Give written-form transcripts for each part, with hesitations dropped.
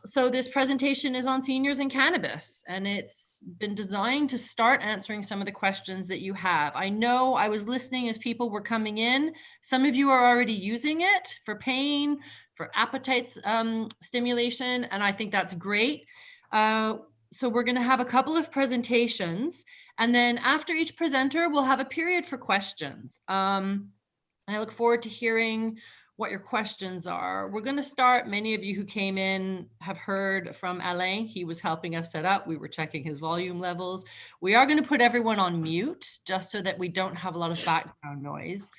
So this presentation is on seniors and cannabis, and it's been designed to start answering some of the questions that you have. I know I was listening as people were coming in. Some of you are already using it for pain, for appetite stimulation, and I think that's great. So we're going to have a couple of presentations, and then after each presenter, we'll have a period for questions. I look forward to hearing what your questions are. We're going to start. Many of you who came in have heard from Alain. He was helping us set up. We were checking his volume levels. We are going to put everyone on mute just so that we don't have a lot of background noise.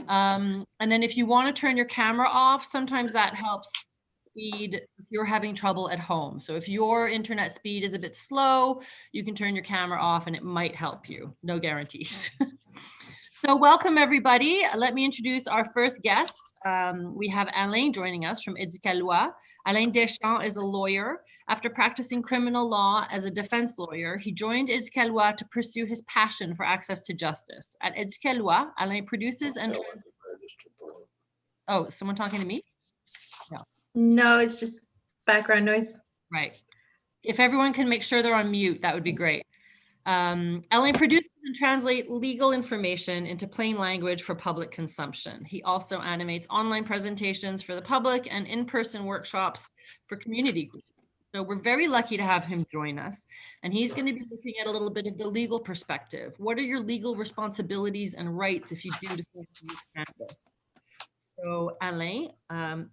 And then if you want to turn your camera off, sometimes that helps speed if you're having trouble at home. So if your internet speed is a bit slow, you can turn your camera off and it might help you. No guarantees. So welcome everybody. Let me introduce our first guest. We have Alain joining us from Éducaloi. Alain Deschamps is a lawyer. After practicing criminal law as a defense lawyer, he joined Éducaloi to pursue his passion for access to justice. At Éducaloi, Alain produces and Oh, someone talking to me? No. No, it's just background noise. Right. If everyone can make sure they're on mute, that would be great. Alain produces and translates legal information into plain language for public consumption. He also animates online presentations for the public and in-person workshops for community groups. So we're very lucky to have him join us. And he's going to be looking at a little bit of the legal perspective. What are your legal responsibilities and rights if you do decide to use cannabis? So Alain,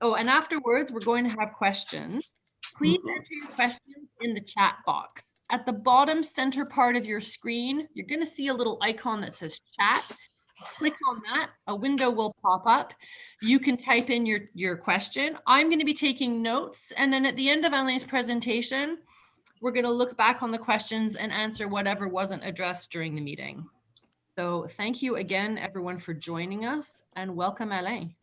oh, and afterwards, we're going to have questions. Please enter your questions in the chat box. At the bottom center part of your screen, you're going to see a little icon that says chat. Click on that, a window will pop up. You can type in your question. I'm going to be taking notes, and then at the end of Alain's presentation, we're going to look back on the questions and answer whatever wasn't addressed during the meeting. So thank you again, everyone, for joining us, and welcome, Alain.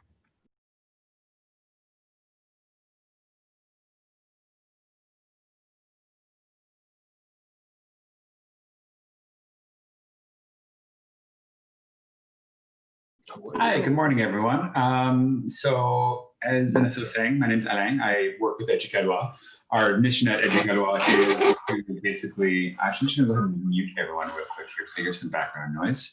Hi, good morning, everyone. So as Vanessa was saying, my name is Alain. I work with Éducaloi. Our mission at Éducaloi is to basically, actually, I'm just gonna go ahead and mute everyone real quick here so here's some background noise.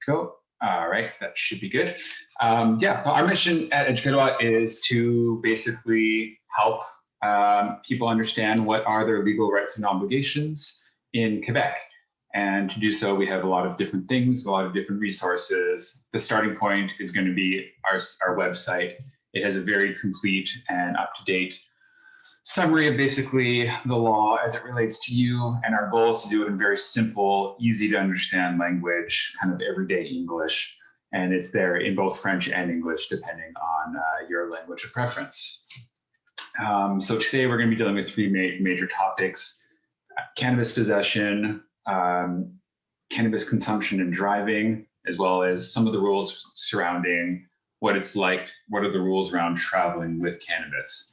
Go. All right, that should be good. Yeah, our mission at Éducaloi is to basically help people understand what are their legal rights and obligations in Quebec. And to do so, we have a lot of different things, a lot of different resources. The starting point is going to be our website. It has a very complete and up-to-date summary of basically the law as it relates to you. And our goal is to do it in very simple, easy to understand language, kind of everyday English. And it's there in both French and English, depending on your language of preference. So today we're going to be dealing with three major topics: cannabis possession, cannabis consumption and driving, as well as some of the rules surrounding what it's like, what are the rules around traveling with cannabis.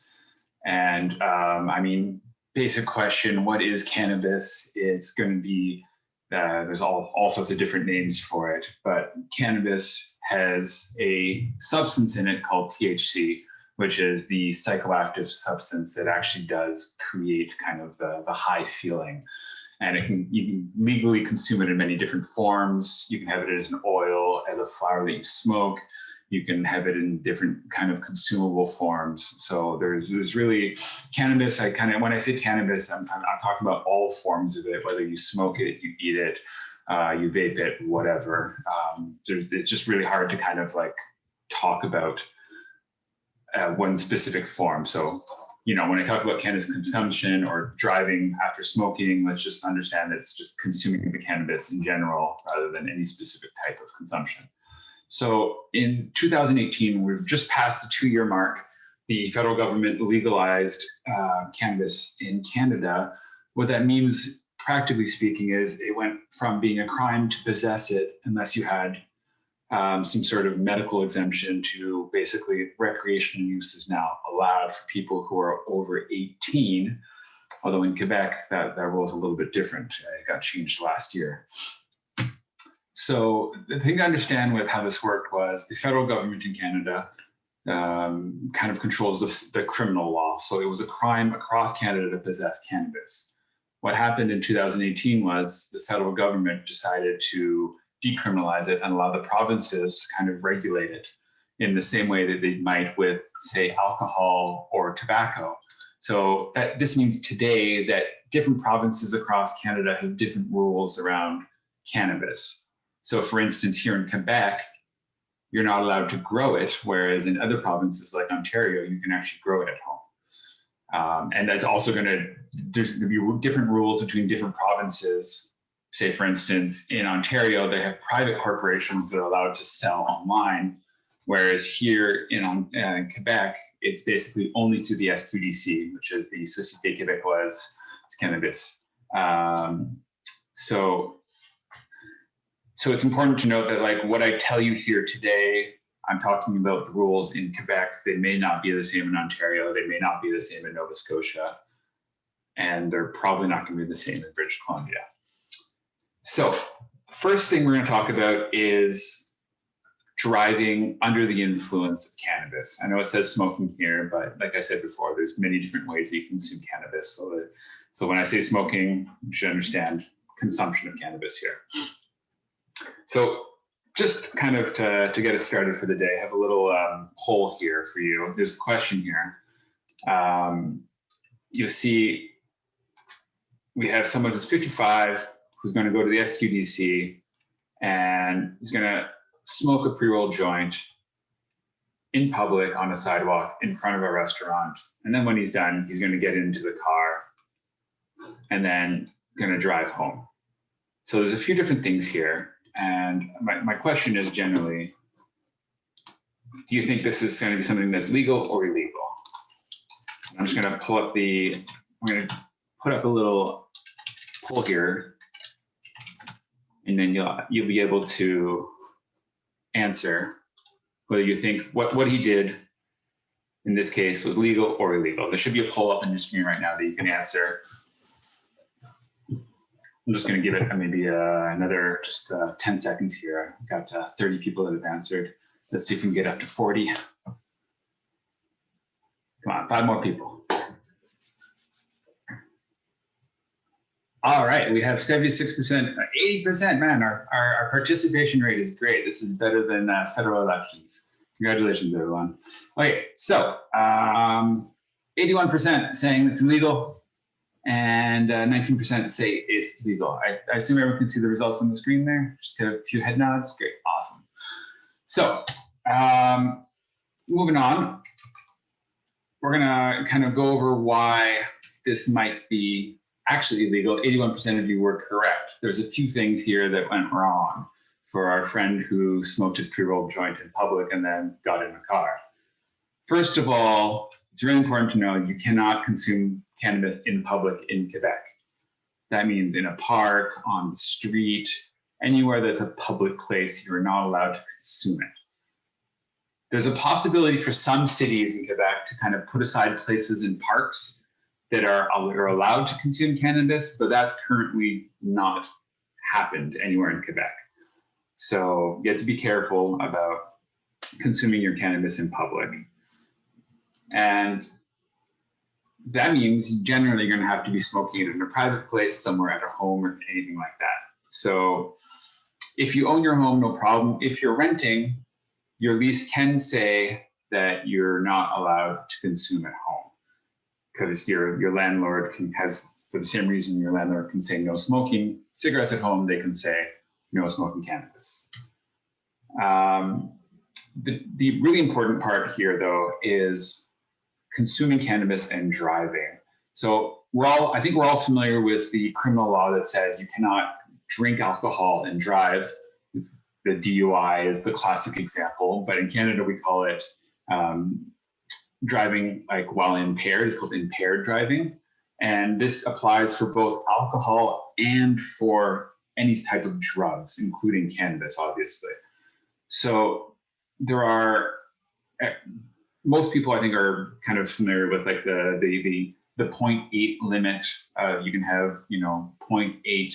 And I mean, basic question, what is cannabis? It's going to be, there's all sorts of different names for it, but cannabis has a substance in it called THC, which is the psychoactive substance that actually does create kind of the high feeling. And you can legally consume it in many different forms. You can have it as an oil, as a flower that you smoke. You can have it in different kind of consumable forms. So there's really cannabis. When I say cannabis, I'm talking about all forms of it, whether you smoke it, you eat it, you vape it, whatever. It's just really hard to kind of like talk about one specific form. So, you know, when I talk about cannabis consumption or driving after smoking, let's just understand that it's just consuming the cannabis in general rather than any specific type of consumption. So in 2018, we've just passed the 2-year mark. The federal government legalized cannabis in Canada. What that means, practically speaking, is it went from being a crime to possess it unless you had some sort of medical exemption to basically recreational use is now allowed for people who are over 18, although in Quebec, that rule is a little bit different. It got changed last year. So the thing to understand with how this worked was the federal government in Canada kind of controls the criminal law. So it was a crime across Canada to possess cannabis. What happened in 2018 was the federal government decided to decriminalize it and allow the provinces to kind of regulate it in the same way that they might with, say, alcohol or tobacco. So this means today that different provinces across Canada have different rules around cannabis. So for instance, here in Quebec, you're not allowed to grow it, whereas in other provinces like Ontario, you can actually grow it at home. And that's also there's going to be different rules between different provinces. Say, for instance, in Ontario, they have private corporations that are allowed to sell online, whereas here in Quebec, it's basically only through the Sqdc, which is the Société Québécoise Is Cannabis. So it's important to note that, like, what I tell you here today, I'm talking about the rules in Quebec. They may not be the same in Ontario. They may not be the same in Nova Scotia. And they're probably not going to be the same in British Columbia. So first thing we're going to talk about is driving under the influence of cannabis. I know it says smoking here, but like I said before, there's many different ways that you consume cannabis. So when I say smoking, you should understand consumption of cannabis here. So just kind of to get us started for the day, I have a little poll here for you. There's a question here. You'll see we have someone who's 55 who's going to go to the Sqdc and is going to smoke a pre-rolled joint in public on a sidewalk in front of a restaurant. And then when he's done, he's going to get into the car and then going to drive home. So there's a few different things here. And my question is generally, do you think this is going to be something that's legal or illegal? I'm just going to I'm going to put up a little poll here, and then you'll be able to answer whether you think what he did in this case was legal or illegal. There should be a poll up on your screen right now that you can answer. I'm just going to give it maybe another 10 seconds here. I've got 30 people that have answered. Let's see if we can get up to 40. Come on, 5 more people. All right, we have 76%, 80%. Man, our participation rate is great. This is better than federal elections. Congratulations, everyone. Okay, so 81% saying it's illegal, and 19% say it's legal. I assume everyone can see the results on the screen there. Just get a few head nods. Great, awesome. So moving on, we're gonna kind of go over why this might be actually illegal. 81% of you were correct. There's a few things here that went wrong for our friend who smoked his pre-rolled joint in public and then got in a car. First of all, it's really important to know you cannot consume cannabis in public in Quebec. That means in a park, on the street, anywhere that's a public place, you're not allowed to consume it. There's a possibility for some cities in Quebec to kind of put aside places in parks that are allowed to consume cannabis, but that's currently not happened anywhere in Quebec. So you have to be careful about consuming your cannabis in public. And that means generally you're going to have to be smoking it in a private place, somewhere at a home or anything like that. So if you own your home, no problem. If you're renting, your lease can say that you're not allowed to consume at home, because your landlord has, for the same reason your landlord can say no smoking cigarettes at home, they can say no smoking cannabis. The really important part here, though, is consuming cannabis and driving. So I think we're all familiar with the criminal law that says you cannot drink alcohol and drive. The DUI is the classic example, but in Canada we call it driving like while impaired. It's called impaired driving, and this applies for both alcohol and for any type of drugs, including cannabis, obviously. So there are most people, I think, are kind of familiar with like the 0.8 limit. You can have 0.8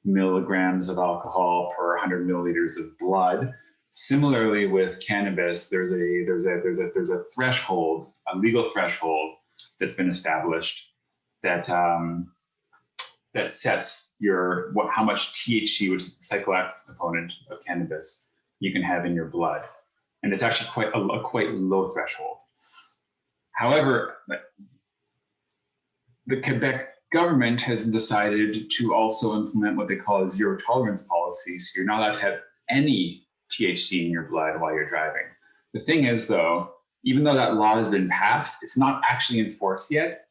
milligrams of alcohol per 100 milliliters of blood. Similarly with cannabis, there's a threshold, a legal threshold that's been established that that sets how much THC, which is the psychoactive component of cannabis, you can have in your blood, and it's actually quite low threshold. However, the Quebec government has decided to also implement what they call a zero tolerance policy. So you're not allowed to have any THC in your blood while you're driving. The thing is, though, even though that law has been passed, it's not actually enforced yet.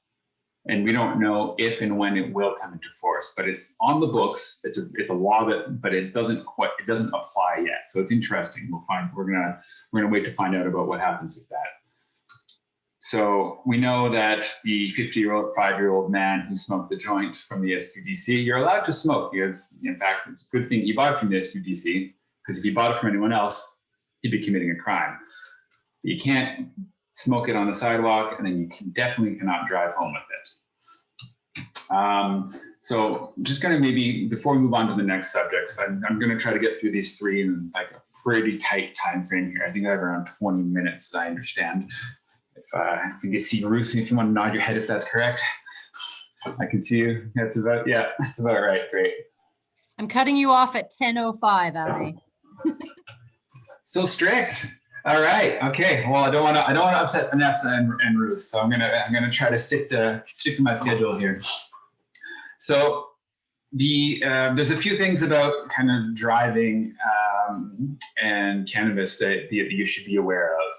And we don't know if and when it will come into force, but it's on the books. It's a law but it doesn't apply yet. So it's interesting. We're gonna wait to find out about what happens with that. So we know that the 5-year-old man who smoked the joint from the Sqdc, you're allowed to smoke. In fact, it's a good thing he bought it from the Sqdc, because if he bought it from anyone else, he'd be committing a crime. You can't smoke it on the sidewalk, and then you definitely cannot drive home with it. So just going to maybe, before we move on to the next subjects, I'm going to try to get through these three in like a pretty tight time frame here. I think I have around 20 minutes, as I understand. If you can see Ruth, if you want to nod your head if that's correct. I can see you. That's about right. Great. I'm cutting you off at 10:05, Alain. So strict. All right. Okay. Well, I don't want to upset Vanessa and Ruth, so I'm gonna try to stick to my schedule here. So there's a few things about kind of driving and cannabis that you should be aware of.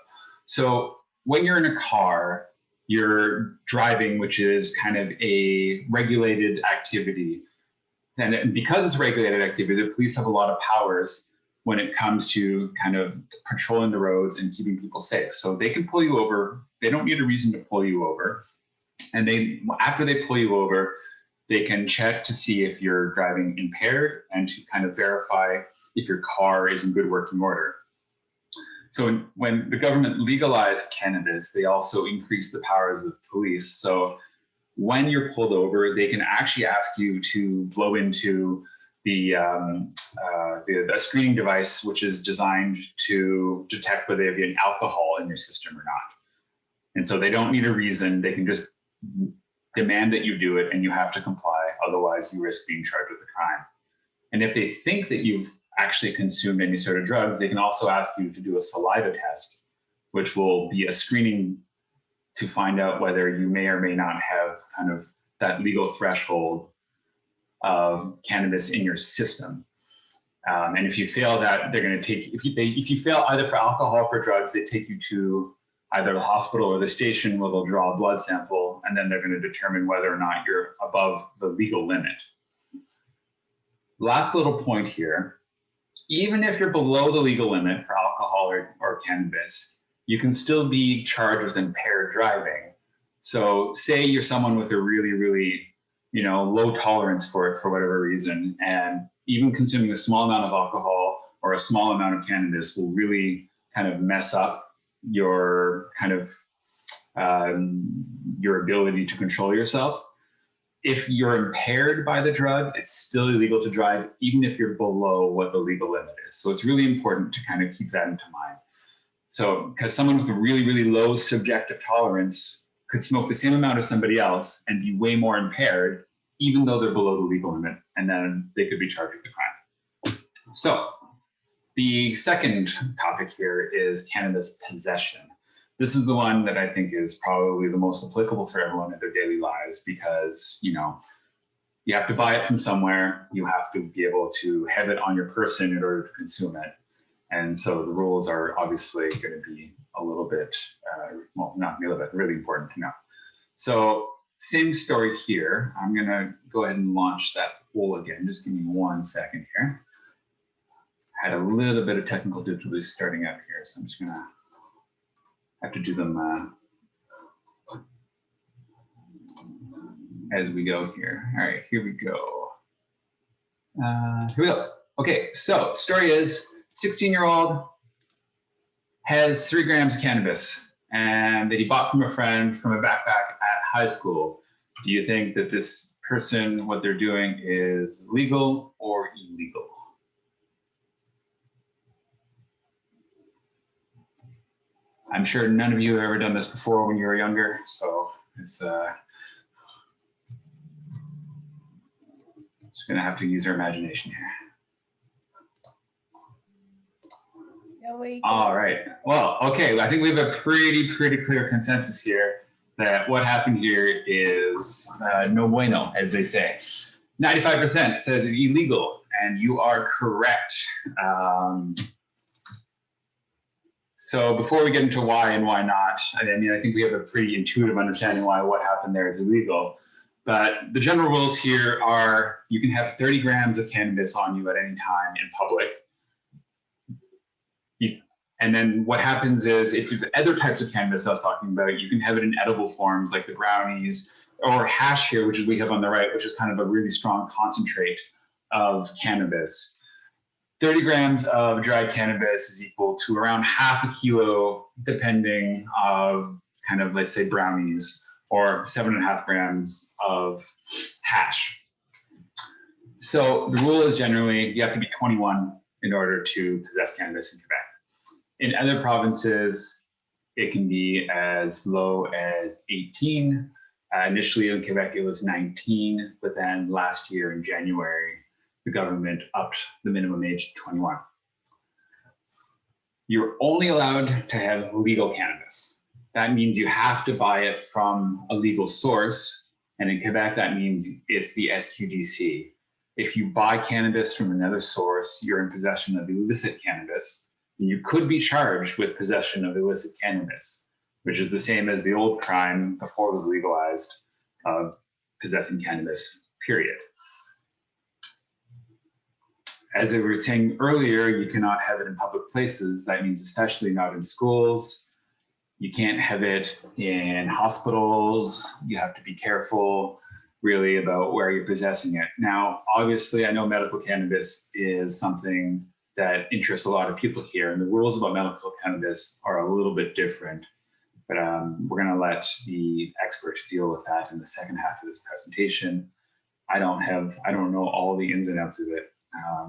So when you're in a car, you're driving, which is kind of a regulated activity. And because it's regulated activity, the police have a lot of powers when it comes to kind of patrolling the roads and keeping people safe. So they can pull you over. They don't need a reason to pull you over. And after they pull you over, they can check to see if you're driving impaired and to kind of verify if your car is in good working order. So when the government legalized cannabis, they also increased the powers of police. So when you're pulled over, they can actually ask you to blow into the screening device, which is designed to detect whether you have any alcohol in your system or not. And so they don't need a reason. They can just demand that you do it, and you have to comply. Otherwise, you risk being charged with a crime. And if they think that you've actually consumed any sort of drugs, they can also ask you to do a saliva test, which will be a screening to find out whether you may or may not have kind of that legal threshold of cannabis in your system. And if you fail that, they're going to take, if you fail either for alcohol or for drugs, they take you to either the hospital or the station where they'll draw a blood sample, and then they're going to determine whether or not you're above the legal limit. Last little point here, even if you're below the legal limit for alcohol or cannabis, you can still be charged with impaired driving. So say you're someone with a really, really, low tolerance for it for whatever reason, and even consuming a small amount of alcohol or a small amount of cannabis will really kind of mess up your kind of your ability to control yourself. If you're impaired by the drug, it's still illegal to drive, even if you're below what the legal limit is. So it's really important to kind of keep that into mind. So, because someone with a really, really low subjective tolerance could smoke the same amount as somebody else and be way more impaired, even though they're below the legal limit, and then they could be charged with a crime. So the second topic here is cannabis possession. This is the one that I think is probably the most applicable for everyone in their daily lives, because, you have to buy it from somewhere. You have to be able to have it on your person in order to consume it. And so the rules are obviously going to be a little bit, not a little bit, really important to know. So same story here. I'm going to go ahead and launch that poll again. Just give me 1 second here. Had a little bit of technical difficulties starting up here, so I'm just going to have to do them as we go here. All right, here we go. Here we go. Okay, so story is 16-year-old has 3 grams of cannabis and that he bought from a friend from a backpack at high school. Do you think that this person, what they're doing is legal or illegal? I'm sure none of you have ever done this before when you were younger, so it's just gonna have to use our imagination here. All right. Well, okay. I think we have a pretty clear consensus here that what happened here is no bueno, as they say. 95% says it's illegal, and you are correct. So before we get into why and why not, I mean, I think we have a pretty intuitive understanding why what happened there is illegal. But the general rules here are you can have 30 grams of cannabis on you at any time in public. And then what happens is if the other types of cannabis I was talking about, you can have it in edible forms like the brownies or hash here, which is we have on the right, which is kind of a really strong concentrate of cannabis. 30 grams of dried cannabis is equal to around half a kilo, depending of kind of, let's say, brownies, or 7.5 grams of hash. So the rule is generally you have to be 21 in order to possess cannabis in Quebec. In other provinces, it can be as low as 18. Initially in Quebec, it was 19, but then last year in January, the government upped the minimum age to 21. You're only allowed to have legal cannabis. That means you have to buy it from a legal source. And in Quebec, that means it's the Sqdc. If you buy cannabis from another source, you're in possession of illicit cannabis. You could be charged with possession of illicit cannabis, which is the same as the old crime before it was legalized of possessing cannabis, period. As I was saying earlier, you cannot have it in public places. That means especially not in schools. You can't have it in hospitals. You have to be careful really about where you're possessing it. Now, obviously, I know medical cannabis is something that interests a lot of people here, and the rules about medical cannabis are a little bit different, but we're going to let the expert deal with that in the second half of this presentation. I don't know all the ins and outs of it,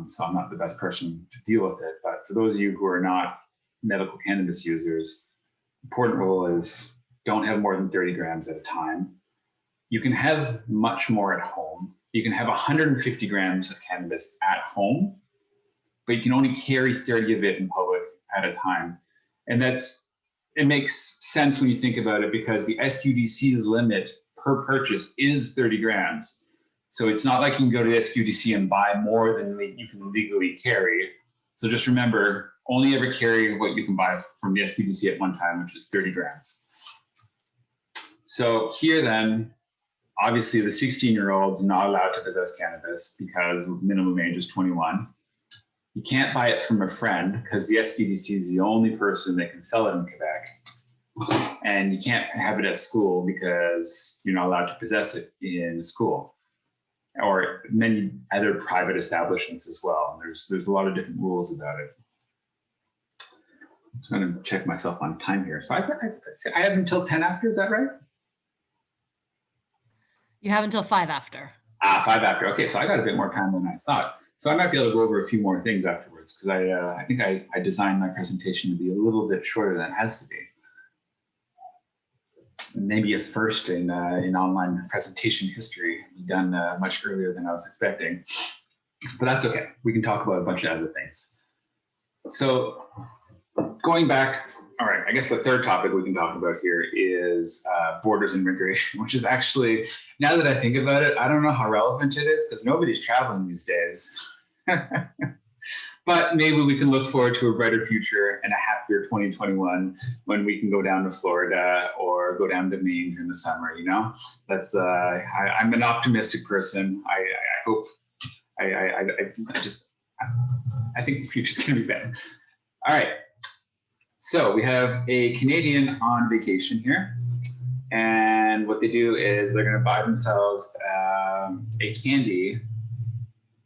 so I'm not the best person to deal with it, but for those of you who are not medical cannabis users, important rule is don't have more than 30 grams at a time. You can have much more at home. You can have 150 grams of cannabis at home, but you can only carry 30 of it in public at a time. And it makes sense when you think about it because the Sqdc's limit per purchase is 30 grams. So it's not like you can go to the Sqdc and buy more than you can legally carry. So just remember, only ever carry what you can buy from the Sqdc at one time, which is 30 grams. So here then, obviously the 16-year-old's not allowed to possess cannabis because the minimum age is 21. You can't buy it from a friend because the Sqdc is the only person that can sell it in Quebec. And you can't have it at school because you're not allowed to possess it in school or many other private establishments as well. There's a lot of different rules about it. I'm just going to check myself on time here. So I have until 10 after, is that right? You have until 5 after. 5 after. Okay, so I got a bit more time than I thought. So I might be able to go over a few more things afterwards because I think I designed my presentation to be a little bit shorter than it has to be. Maybe a first in online presentation history, done much earlier than I was expecting. But that's okay. We can talk about a bunch of other things. So going back, all right, I guess the third topic we can talk about here is borders and immigration, which is actually, now that I think about it, I don't know how relevant it is because nobody's traveling these days. But maybe we can look forward to a brighter future and a happier 2021 when we can go down to Florida or go down to Maine during the summer, you know? That's, I'm an optimistic person. I hope, I think the future's gonna be better. All right. So we have a Canadian on vacation here, and what they do is they're going to buy themselves a candy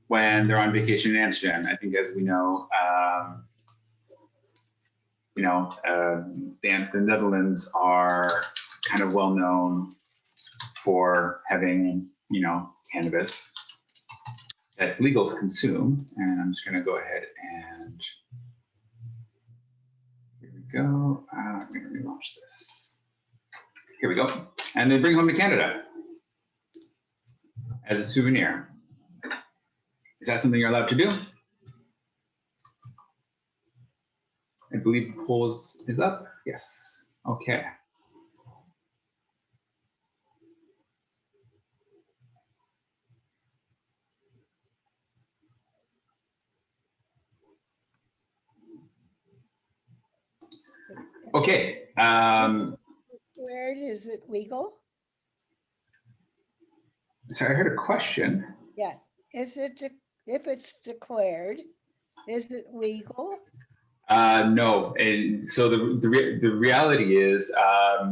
when they're on vacation in Amsterdam. I think, as we know, the Netherlands are kind of well known for having, cannabis that's legal to consume. And I'm just going to go ahead and go. I'm going to relaunch this. Here we go. And they bring home to Canada as a souvenir. Is that something you're allowed to do? I believe the poll is up. Yes. Okay. Okay. Where is it legal? So I heard a question. Yeah. Is it, if it's declared, is it legal? No, and so the reality is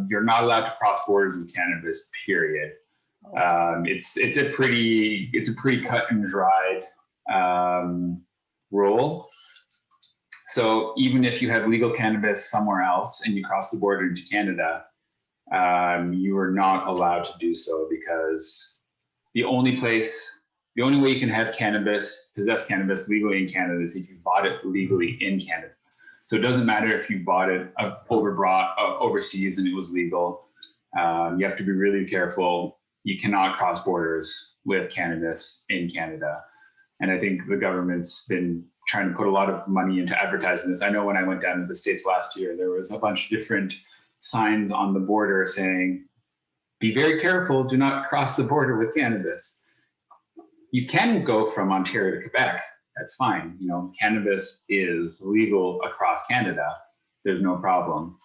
you're not allowed to cross borders with cannabis. Period. It's a pretty cut and dried rule. So even if you have legal cannabis somewhere else and you cross the border into Canada, you are not allowed to do so, because the only way you can have cannabis, possess cannabis legally in Canada, is if you bought it legally in Canada. So it doesn't matter if you bought it overseas and it was legal. You have to be really careful. You cannot cross borders with cannabis in Canada. And I think the government's been trying to put a lot of money into advertising this. I know when I went down to the States last year, there was a bunch of different signs on the border saying, be very careful, do not cross the border with cannabis. You can go from Ontario to Quebec, that's fine. You know, cannabis is legal across Canada. There's no problem.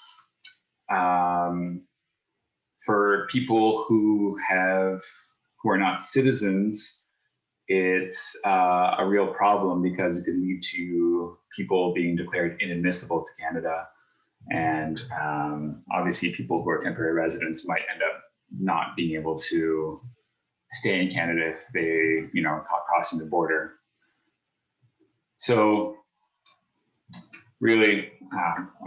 For people who are not citizens, it's a real problem, because it could lead to people being declared inadmissible to Canada. And obviously people who are temporary residents might end up not being able to stay in Canada if they, caught crossing the border. So really,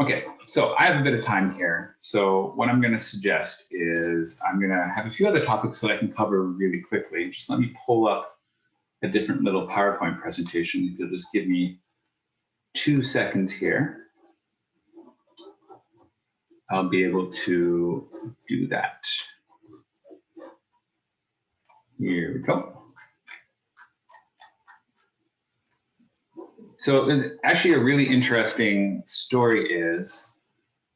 okay, so I have a bit of time here. So what I'm going to suggest is I'm going to have a few other topics that I can cover really quickly. Just let me pull up a different little PowerPoint presentation. If you'll just give me 2 seconds here, I'll be able to do that. Here we go. So actually a really interesting story is,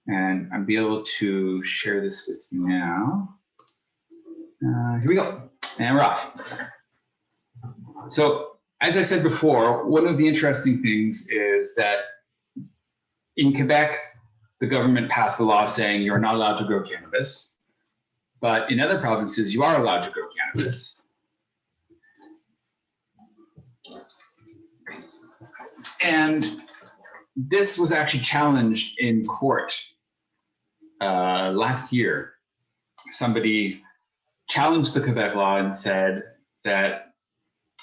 and I'll be able to share this with you now. Here we go, and we're off. So as I said before, one of the interesting things is that in Quebec, the government passed a law saying you're not allowed to grow cannabis, but in other provinces, you are allowed to grow cannabis. And this was actually challenged in court last year. Somebody challenged the Quebec law and said that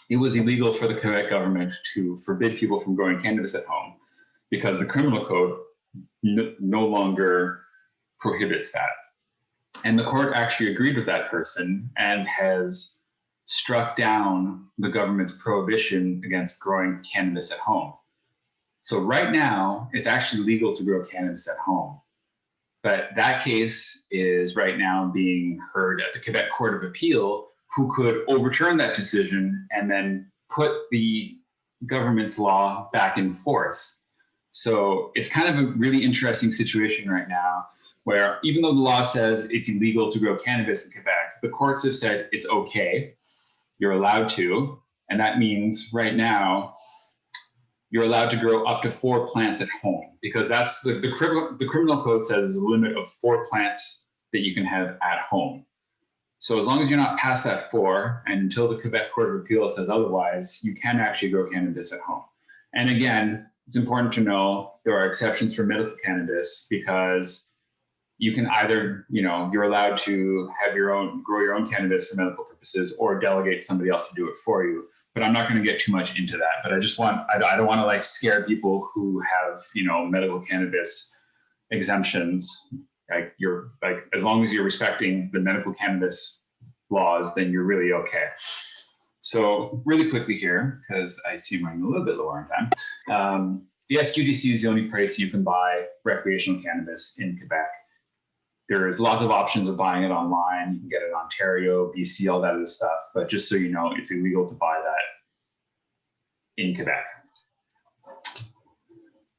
it was illegal for the Quebec government to forbid people from growing cannabis at home, because the criminal code no longer prohibits that. And the court actually agreed with that person and has struck down the government's prohibition against growing cannabis at home. So right now, it's actually legal to grow cannabis at home. But that case is right now being heard at the Quebec Court of Appeal, who could overturn that decision and then put the government's law back in force. So it's kind of a really interesting situation right now, where even though the law says it's illegal to grow cannabis in Quebec, the courts have said it's okay, you're allowed to. And that means right now, you're allowed to grow up to 4 plants at home, because that's the criminal code says there's a limit of 4 plants that you can have at home. So as long as you're not past that 4, and until the Quebec Court of Appeal says otherwise, you can actually grow cannabis at home. And again, it's important to know there are exceptions for medical cannabis, because you can either, you're allowed to have grow your own cannabis for medical purposes, or delegate somebody else to do it for you. But I'm not going to get too much into that. But I don't want to scare people who have, medical cannabis exemptions. As long as you're respecting the medical cannabis laws, then you're really okay. So really quickly here, because I see I'm running a little bit lower on time. the Sqdc is the only place you can buy recreational cannabis in Quebec. There's lots of options of buying it online. You can get it in Ontario, BC, all that other stuff. But just so you know, it's illegal to buy that in Quebec.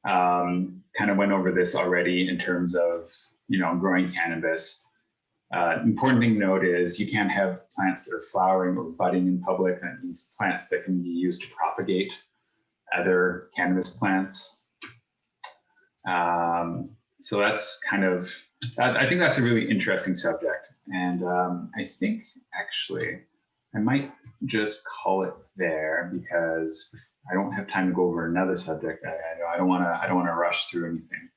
Kind of went over this already in terms of, growing cannabis. Important thing to note is you can't have plants that are flowering or budding in public. That means plants that can be used to propagate other cannabis plants. So that's kind of, I think that's a really interesting subject. And I think actually I might just call it there because I don't have time to go over another subject. I don't want to rush through anything.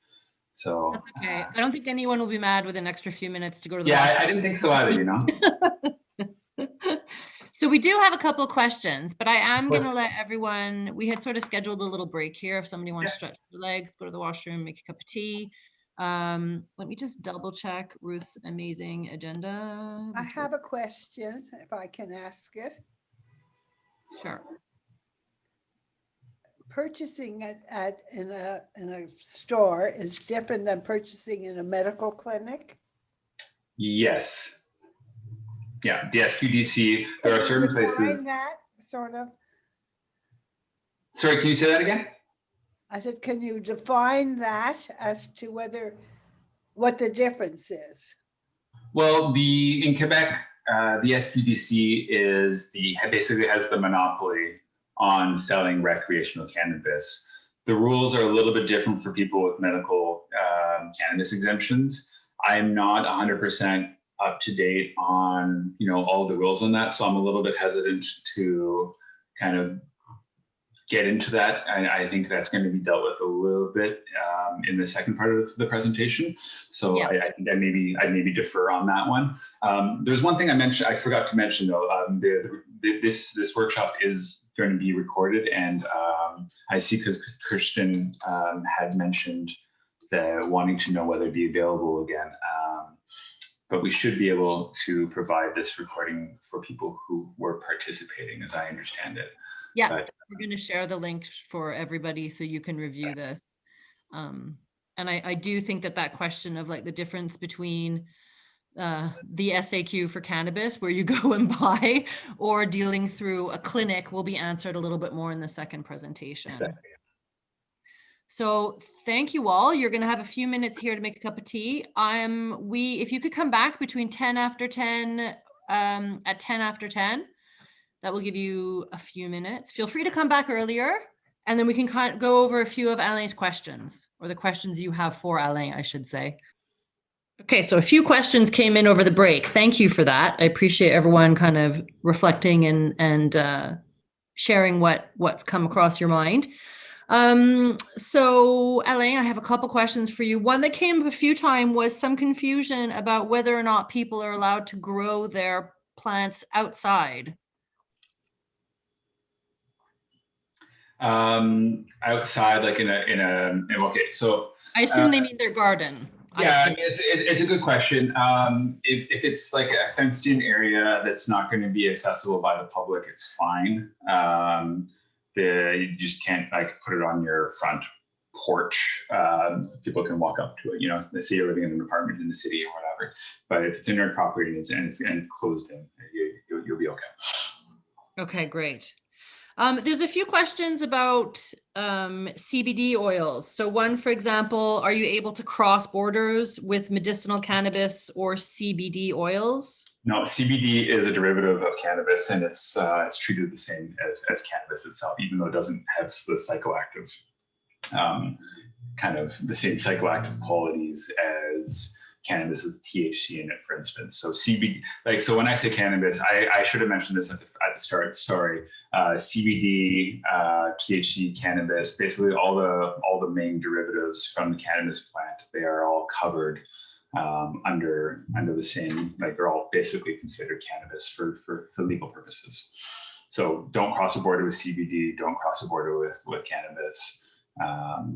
So that's okay. I don't think anyone will be mad with an extra few minutes to go to the yeah, washroom. I didn't think so either, So we do have a couple of questions, but I am going to let everyone, we had sort of scheduled a little break here. If somebody wants to stretch their legs, go to the washroom, make a cup of tea. Let me just double check Ruth's amazing agenda. I have a question, if I can ask it. Sure. Purchasing it in a store is different than purchasing in a medical clinic? Yes. Yeah, the Sqdc, there are certain places. That sort of. Sorry, can you say that again? I said, can you define that as to what the difference is? Well, in Quebec, the Sqdc basically has the monopoly on selling recreational cannabis. The rules are a little bit different for people with medical cannabis exemptions. I'm not 100% up to date on all the rules on that, so I'm a little bit hesitant to kind of get into that. I think that's going to be dealt with a little bit in the second part of the presentation. So yeah. I think I'd maybe defer on that one. There's one thing I forgot to mention though. This workshop is going to be recorded, and I see because Christian had mentioned wanting to know whether it'd be available again. But we should be able to provide this recording for people who were participating, as I understand it. Yeah, we're going to share the link for everybody so you can review this. And I do think that question of like the difference between the SAQ for cannabis, where you go and buy, or dealing through a clinic will be answered a little bit more in the second presentation. Exactly. So thank you all. You're going to have a few minutes here to make a cup of tea. If you could come back between 10 after 10, at 10 after 10, that will give you a few minutes. Feel free to come back earlier, and then we can go over a few of Alain's questions, or the questions you have for Alain, I should say. Okay, so a few questions came in over the break. Thank you for that. I appreciate everyone kind of reflecting and sharing what's come across your mind. So Alain, I have a couple questions for you. One that came up a few times was some confusion about whether or not people are allowed to grow their plants outside. Outside, like okay, so I assume they mean their garden. Yeah, I mean, it's a good question. If it's like a fenced in area that's not going to be accessible by the public, it's fine. You just can't like put it on your front porch. People can walk up to it, let's say you're living in an apartment in the city or whatever. But if it's in your property and it's closed in, you'll be okay. Okay, great. There's a few questions about CBD oils. So one, for example, are you able to cross borders with medicinal cannabis or CBD oils? No, CBD is a derivative of cannabis, and it's treated the same as cannabis itself, even though it doesn't have the psychoactive, kind of the same psychoactive qualities as cannabis with THC in it, for instance. So CBD, so when I say cannabis, I should have mentioned this at the start. Sorry, CBD, THC, cannabis, basically all the main derivatives from the cannabis plant, they are all covered under the same, they're all basically considered cannabis for legal purposes. So don't cross the border with CBD, don't cross the border with cannabis,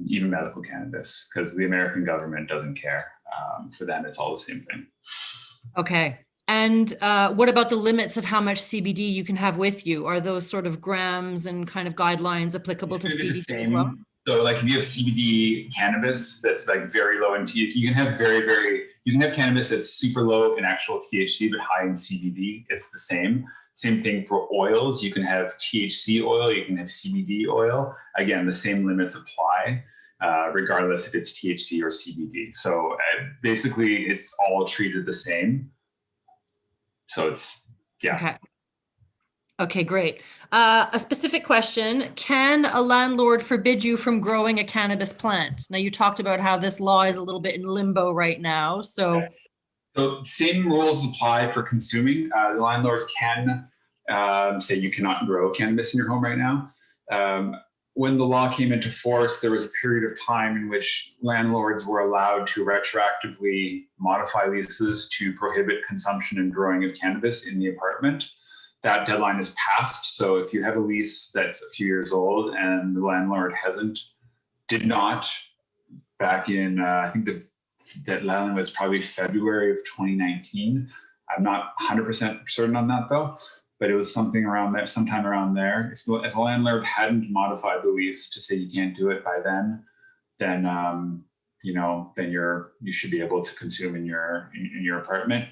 even medical cannabis, because the American government doesn't care. For them, it's all the same thing. Okay. And what about the limits of how much CBD you can have with you? Are those sort of grams and kind of guidlines applicable to CBD as well? So like if you have CBD cannabis that's like very low in THC, you can have you can have cannabis that's super low in actual THC but high in CBD. It's the same. Same thing for oils. You can have THC oil, you can have CBD oil. Again, the same limits apply, regardless if it's THC or CBD. So basically, it's all treated the same. So it's, yeah. Okay. Okay, great. A specific question: can a landlord forbid you from growing a cannabis plant? Now, you talked about how this law is a little bit in limbo right now. So same rules apply for consuming. The landlord can say you cannot grow cannabis in your home right now. When the law came into force, there was a period of time in which landlords were allowed to retroactively modify leases to prohibit consumption and growing of cannabis in the apartment. That deadline is passed. So if you have a lease that's a few years old and the landlord did not back in, I think the deadline was probably February of 2019. I'm not 100% certain on that though, but it was something around there, sometime around there. If the landlord hadn't modified the lease to say you can't do it by then you should be able to consume in your apartment.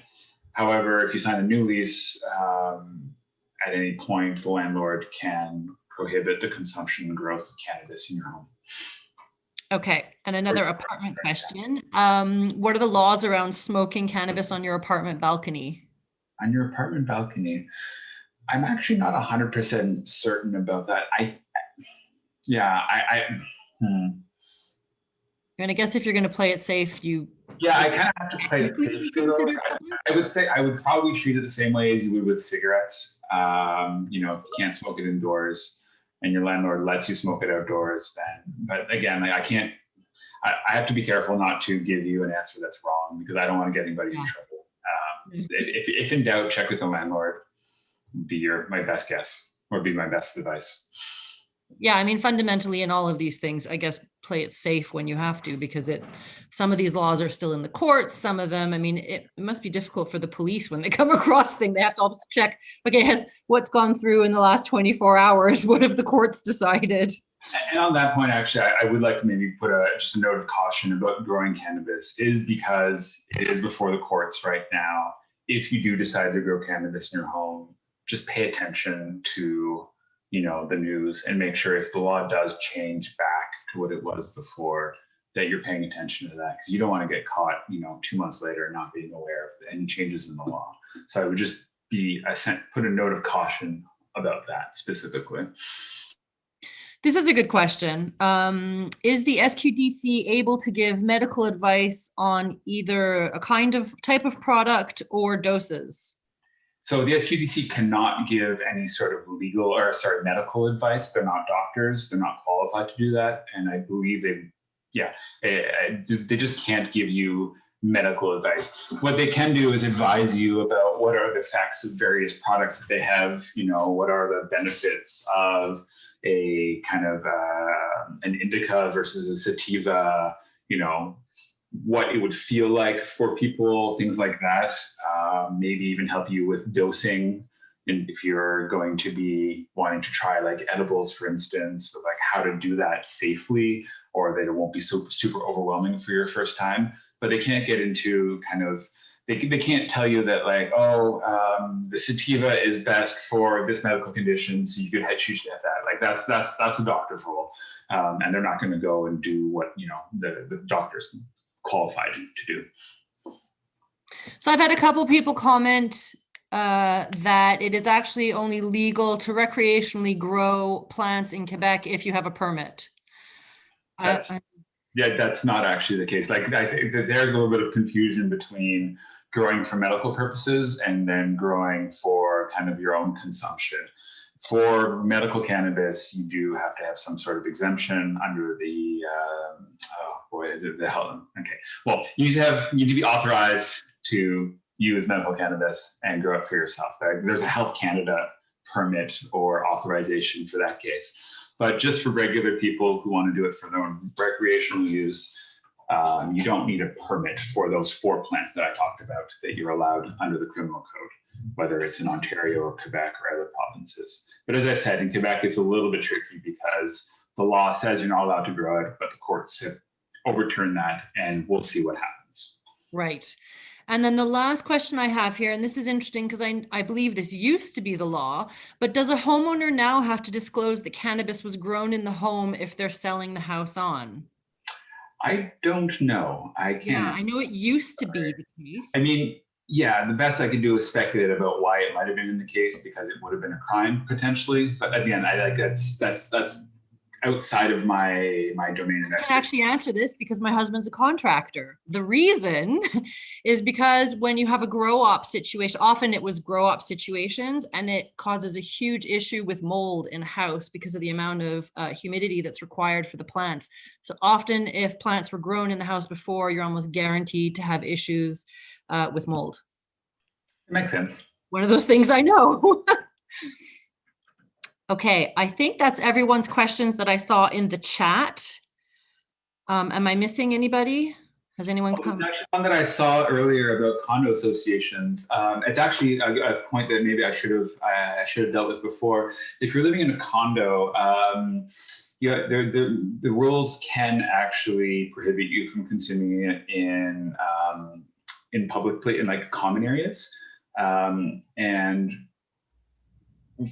However, if you sign a new lease, at any point, the landlord can prohibit the consumption and growth of cannabis in your home. okay, and another apartment question. What are the laws around smoking cannabis on your apartment balcony? On your apartment balcony, I'm actually not 100% certain about that. I I guess if you're going to play it safe, I kind of have to play it safe. I would say I would probably treat it the same way as you would with cigarettes. If you can't smoke it indoors and your landlord lets you smoke it outdoors, but again, I can't. I have to be careful not to give you an answer that's wrong because I don't want to get anybody in trouble. If in doubt, check with the landlord. Be my best guess or be my best advice. Yeah, I mean, fundamentally in all of these things, I guess play it safe when you have to, because some of these laws are still in the courts. Some of them, I mean, it must be difficult for the police when they come across things. They have to always check, okay, what's gone through in the last 24 hours? What have the courts decided? And on that point, actually, I would like to maybe put just a note of caution about growing cannabis is because it is before the courts right now. If you do decide to grow cannabis in your home, just pay attention to the news and make sure if the law does change back to what it was before, that you're paying attention to that, because you don't want to get caught 2 months later not being aware of any changes in the law. So I would just put a note of caution about that specifically. This is a good question. Is the Sqdc able to give medical advice on either a type of product or doses? So the Sqdc cannot give any sort of medical advice. They're not doctors. They're not qualified to do that. And I believe they just can't give you medical advice. What they can do is advise you about what are the effects of various products that they have, what are the benefits of a kind of an indica versus a sativa, what it would feel like for people, things like that. Maybe even help you with dosing. And if you're going to be wanting to try like edibles, for instance, like how to do that safely, or that it won't be super overwhelming for your first time. But they can't get into they can't tell you that the sativa is best for this medical condition, so you should have that. Like that's a doctor's role, and they're not going to go and do what the doctor's qualified to do. So I've had a couple people comment that it is actually only legal to recreationally grow plants in Quebec if you have a permit. That's not actually the case. Like I think that there's a little bit of confusion between growing for medical purposes and then growing for kind of your own consumption. For medical cannabis, you do have to have some sort of exemption under the the health. Okay, well, you need to be authorized to use medical cannabis and grow it for yourself. There's a Health Canada permit or authorization for that case. But just for regular people who want to do it for their own recreational use, you don't need a permit for those 4 plants that I talked about that you're allowed under the criminal code, whether it's in Ontario or Quebec or other provinces. But as I said, in Quebec, it's a little bit tricky because the law says you're not allowed to grow it, but the courts have overturned that, and we'll see what happens. Right. And then the last question I have here, and this is interesting because I believe this used to be the law, but does a homeowner now have to disclose that cannabis was grown in the home if they're selling the house on? I don't know. I can't. Yeah, I know it used to be the case. I mean, yeah, the best I can do is speculate about why it might have been in the case, because it would have been a crime potentially. But again, I like that's outside of my domain of I expertise. can actually answer this because my husband's a contractor. The reason is because when you have a grow op situation, often it was grow op situations, and it causes a huge issue with mold in a house because of the amount of humidity that's required for the plants. So often if plants were grown in the house before, you're almost guaranteed to have issues with mold. It makes sense. One of those things I know. Okay, I think that's everyone's questions that I saw in the chat. Am I missing anybody? Has anyone come? There's actually one that I saw earlier about condo associations. It's actually a point that maybe I should have dealt with before. If you're living in a condo, the rules can actually prohibit you from consuming it in public, in like common areas, and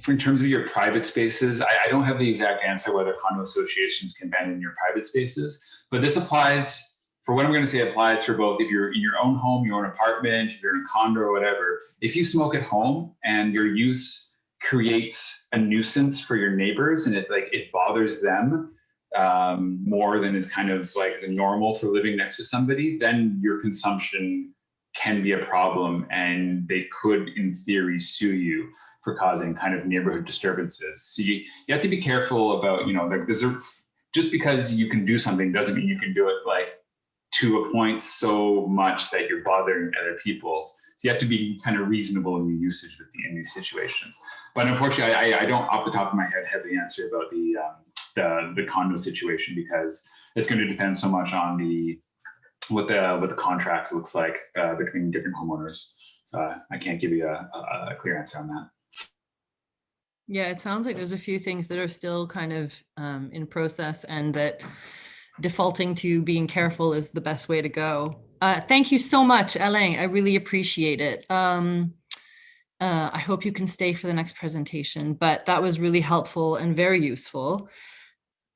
in terms of your private spaces, I don't have the exact answer whether condo associations can ban in your private spaces, but this applies, for what I'm going to say, applies for both if you're in your own home, your own apartment, if you're in a condo or whatever. If you smoke at home and your use creates a nuisance for your neighbors and it bothers them more than is kind of like normal for living next to somebody, then your consumption can be a problem, and they could, in theory, sue you for causing kind of neighborhood disturbances. So you have to be careful about, just because you can do something doesn't mean you can do it like to a point so much that you're bothering other people. So you have to be kind of reasonable in your usage in these situations. But unfortunately, I don't, off the top of my head, have the answer about the condo situation, because it's going to depend so much on what the contract looks like between different homeowners. So I can't give you a clear answer on that. Yeah, it sounds like there's a few things that are still kind of in process, and that defaulting to being careful is the best way to go. Thank you so much, Alain. I really appreciate it. I hope you can stay for the next presentation, but that was really helpful and very useful.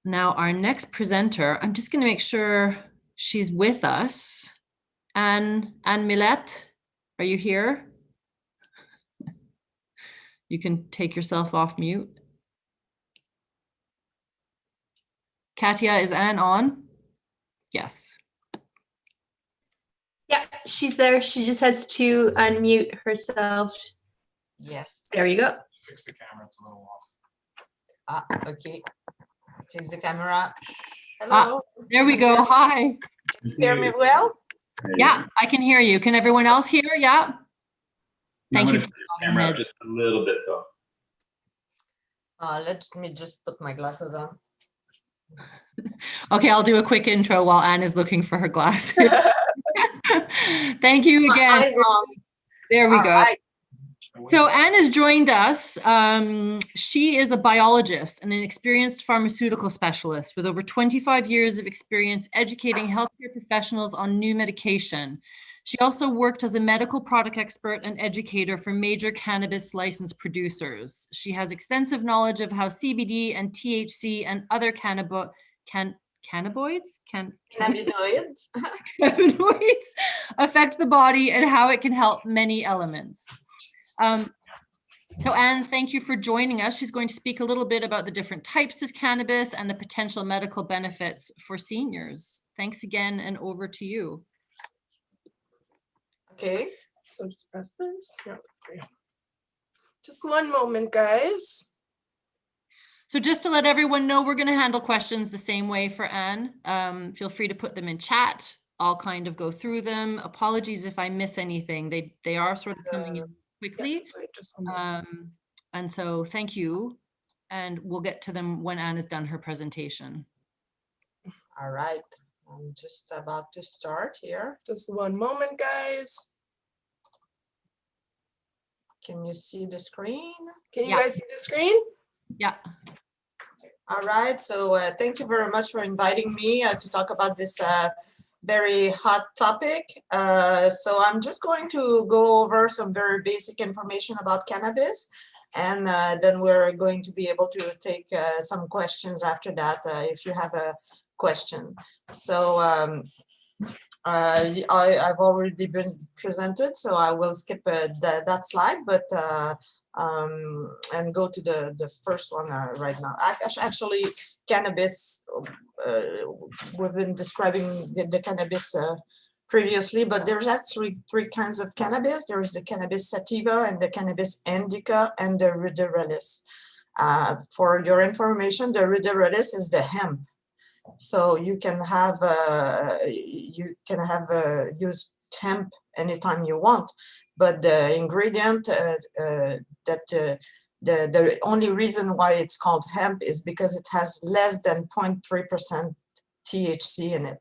Now, our next presenter, I'm just going to make sure she's with us. Anne Millette, are you here? You can take yourself off mute. Katya, is Anne on? Yes. Yeah, she's there. She just has to unmute herself. Yes. There you go. Fix the camera, it's a little off. Okay. Fix the camera. Hello. There we go. Hi. Can you hear me well? Yeah, I can hear you. Can everyone else hear? Yeah. Thank you. For the camera up just a little bit though. Let me just put my glasses on. Okay, I'll do a quick intro while Anne is looking for her glasses. Thank you again. My eyes on. There we All go. right. So Anne has joined us. She is a biologist and an experienced pharmaceutical specialist with over 25 years of experience educating healthcare professionals on new medication. She also worked as a medical product expert and educator for major cannabis licensed producers. She has extensive knowledge of how CBD and THC and other cannabinoids affect the body and how it can help many elements. So Anne, thank you for joining us. She's going to speak a little bit about the different types of cannabis and the potential medical benefits for seniors. Thanks again, and over to you. Okay. So just press this. Yeah, there you go. Just one moment, guys. So just to let everyone know, we're going to handle questions the same way for Anne. Feel free to put them in chat. I'll kind of go through them. Apologies if I miss anything. They are sort of coming in quickly. Yeah, just one moment. And so thank you. And we'll get to them when Anne has done her presentation. All right. I'm just about to start here. Just one moment, guys. Can you see the screen? Can you Yeah. guys see the screen? Yeah. All right, so thank you very much for inviting me to talk about this very hot topic. So I'm just going to go over some very basic information about cannabis, and then we're going to be able to take some questions after that if you have a question. So I've already been presented, so I will skip that slide, but and go to the first one right now. Actually, cannabis, we've been describing the cannabis previously, but there's actually three kinds of cannabis. There is the cannabis sativa and the cannabis indica and the ruderalis. For your information, the ruderalis is the hemp. So you can have use hemp anytime you want, but the ingredient the only reason why it's called hemp is because it has less than 0.3% THC in it.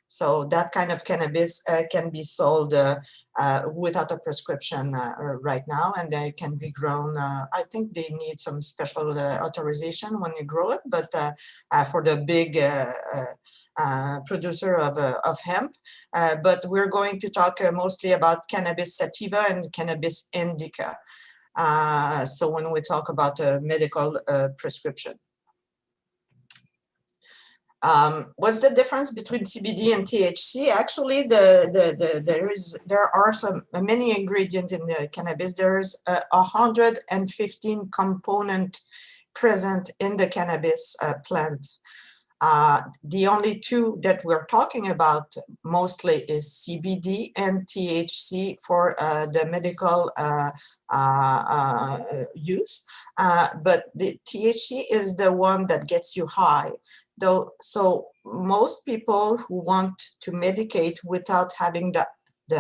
So that kind of cannabis can be sold without a prescription right now, and they can be grown. I think they need some special authorization when you grow it, but for the big producer of hemp. But we're going to talk mostly about cannabis sativa and cannabis indica. So when we talk about a medical prescription. What's the difference between CBD and THC? Actually, there are many ingredients in the cannabis. There's 115 components present in the cannabis plant. The only two that we're talking about mostly is CBD and THC for the medical use, but the THC is the one that gets you high. So most people who want to medicate without having the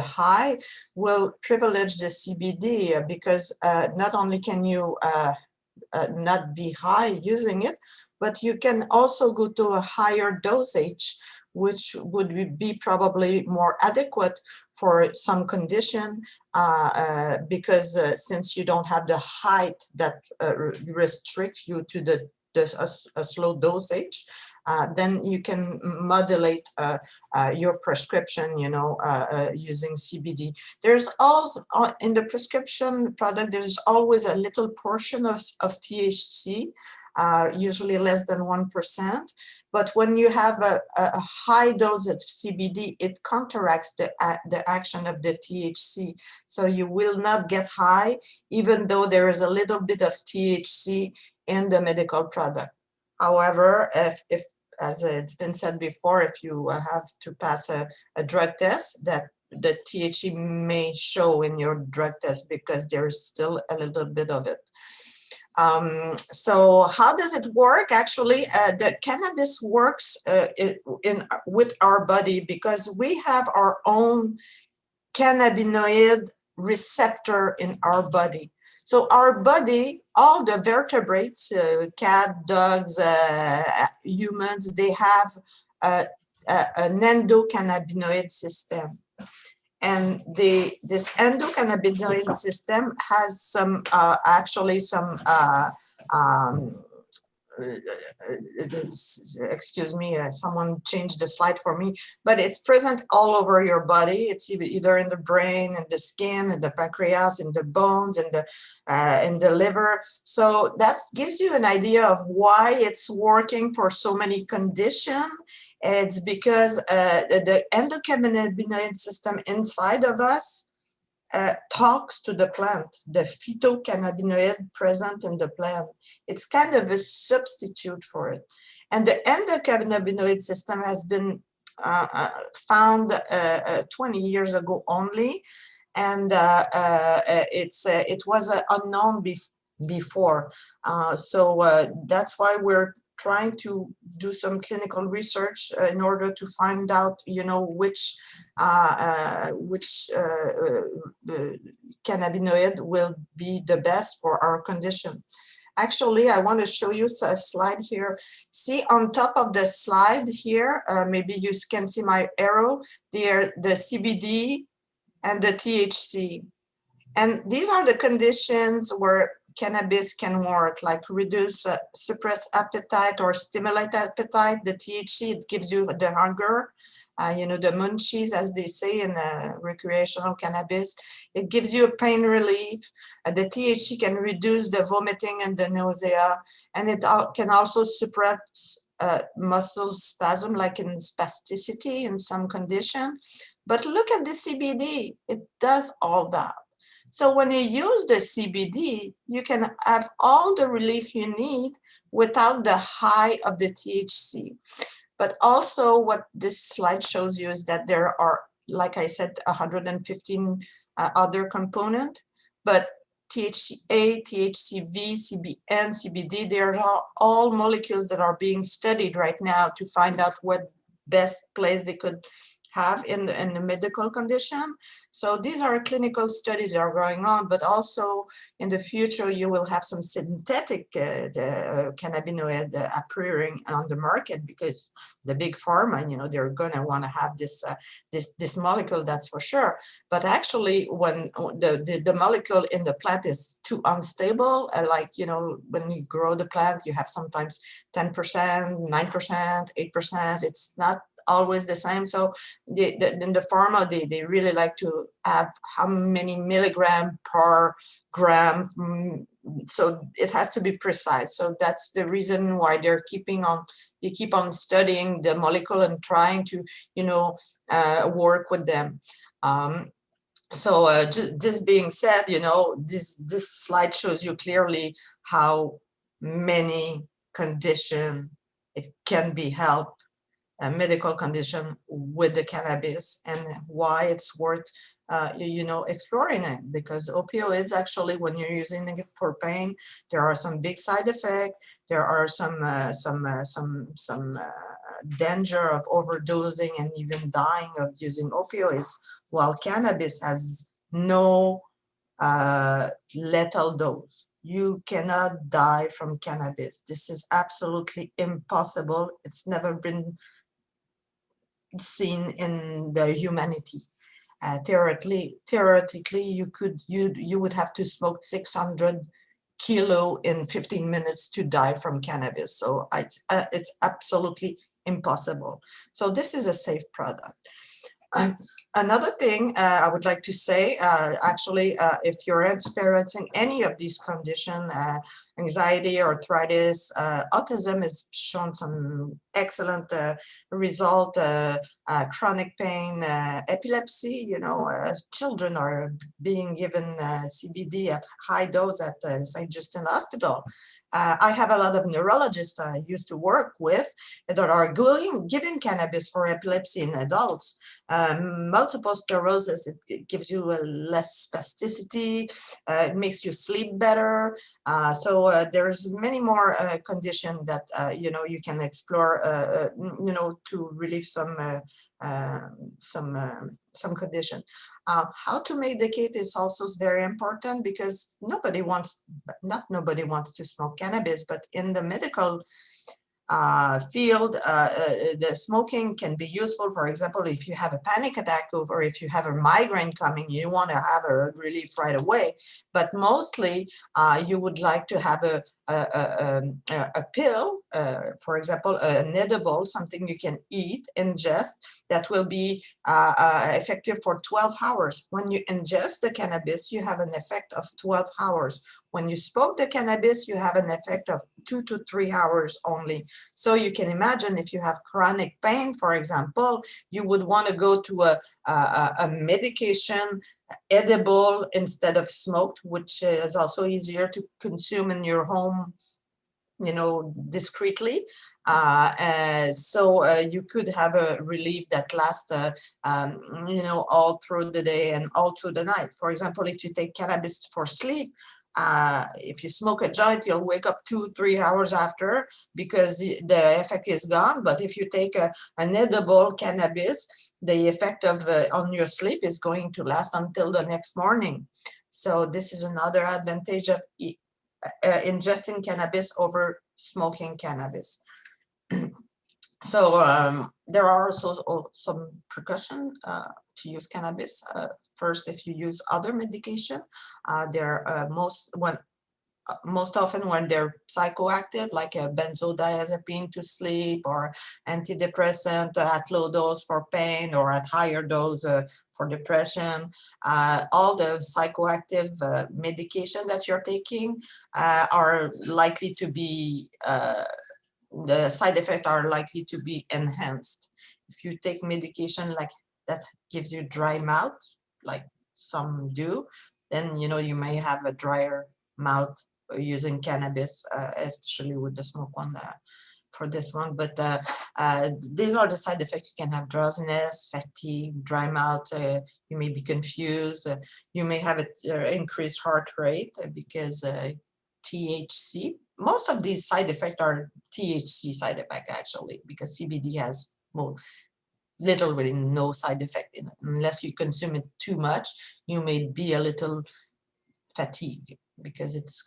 high will privilege the CBD because not only can you not be high using it, but you can also go to a higher dosage, which would be probably more adequate for some condition because since you don't have the height that restricts you to a slow dosage, then you can modulate your prescription, using CBD. There's also, in the prescription product, there's always a little portion of THC, usually less than 1%. But when you have a high dose of CBD, it counteracts the action of the THC. So you will not get high, even though there is a little bit of THC in the medical product. However, if as it's been said before, if you have to pass a drug test, that the THC may show in your drug test because there is still a little bit of it. So how does it work? Actually, the cannabis works with our body because we have our own cannabinoid receptor in our body. So our body, all the vertebrates, cat, dogs, humans, they have an endocannabinoid system. And this endocannabinoid system has some, actually some, excuse me, someone changed the slide for me, but it's present all over your body. It's either in the brain, in the skin, in the pancreas, in the bones, in the liver. So that gives you an idea of why it's working for so many conditions. It's because the endocannabinoid system inside of us talks to the plant, the phytocannabinoid present in the plant. It's kind of a substitute for it. And the endocannabinoid system has been found 20 years ago only, and it was unknown before. So that's why we're trying to do some clinical research in order to find out, which cannabinoid will be the best for our condition. Actually, I want to show you a slide here. See on top of the slide here, maybe you can see my arrow there, the CBD and the THC. And these are the conditions where cannabis can work, like reduce, suppress appetite or stimulate appetite. The THC, it gives you the hunger, you know, the munchies, as they say in recreational cannabis. It gives you a pain relief. The THC can reduce the vomiting and the nausea, and it can also suppress muscle spasm, like in spasticity in some condition. But look at the CBD, it does all that. So when you use the CBD, you can have all the relief you need without the high of the THC. But also what this slide shows you is that there are, like I said, 115 other components, but THCA, THCV, CBN, CBD, they are all molecules that are being studied right now to find out what best place they could have in the medical condition. So these are clinical studies that are going on, but also in the future you will have some synthetic cannabinoid appearing on the market, because the big pharma, you know, they're going to want to have this this molecule, that's for sure. But actually, when the molecule in the plant is too unstable, like, you know, when you grow the plant, you have sometimes 10%, 9%, 8%. It's not always the same. So in the pharma, they really like to have how many milligram per gram. So it has to be precise. So that's the reason why they're you keep on studying the molecule and trying to, you know, work with them. So this being said, you know, this slide shows you clearly how many conditions it can be helped, a medical condition, with the cannabis, and why it's worth you know, exploring it. Because opioids, actually, when you're using it for pain, there are some big side effects. There are some danger of overdosing and even dying of using opioids, while cannabis has no lethal dose. You cannot die from cannabis. This is absolutely impossible. It's never been seen in the humanity. Theoretically, you would have to smoke 600 kilo in 15 minutes to die from cannabis. So it's absolutely impossible. So this is a safe product. Another thing I would like to say, actually, if you're experiencing any of these conditions, anxiety, arthritis, autism has shown some excellent result, chronic pain, epilepsy, you know, children are being given CBD at high dose at St. Justin Hospital. I have a lot of neurologists I used to work with that are giving cannabis for epilepsy in adults. Multiple sclerosis, it gives you less spasticity, it makes you sleep better. So there's many more conditions that you know, you can explore, you know, to relieve some condition. How to medicate is also very important, because not nobody wants to smoke cannabis, but in the medical field, the smoking can be useful. For example, if you have a panic attack or if you have a migraine coming, you want to have a relief right away. But mostly, you would like to have a pill, for example, an edible, something you can eat, ingest, that will be effective for 12 hours. When you ingest the cannabis, you have an effect of 12 hours. When you smoke the cannabis, you have an effect of 2 to 3 hours only. So you can imagine, if you have chronic pain, for example, you would want to go to a medication edible instead of smoked, which is also easier to consume in your home, you know, discreetly. So you could have a relief that lasts, you know, all through the day and all through the night. For example, if you take cannabis for sleep, if you smoke a joint, you'll wake up 2-3 hours after, because the effect is gone. But if you take an edible cannabis, the effect of on your sleep is going to last until the next morning. So this is another advantage of ingesting cannabis over smoking cannabis. So there are also some precautions to use cannabis. First, if you use other medication, most often when they're psychoactive, like a benzodiazepine to sleep, or antidepressant at low dose for pain, or at higher dose for depression. All the psychoactive medication that you're taking are likely to be, the side effects are likely to be enhanced. If you take medication like that gives you dry mouth, like some do, then you may have a drier mouth using cannabis, especially with the smoke one for this one. But these are the side effects. You can have drowsiness, fatigue, dry mouth. You may be confused. You may have an increased heart rate because THC. Most of these side effects are THC side effects actually, because CBD has literally no side effect in it. Unless you consume it too much, you may be a little fatigued because it's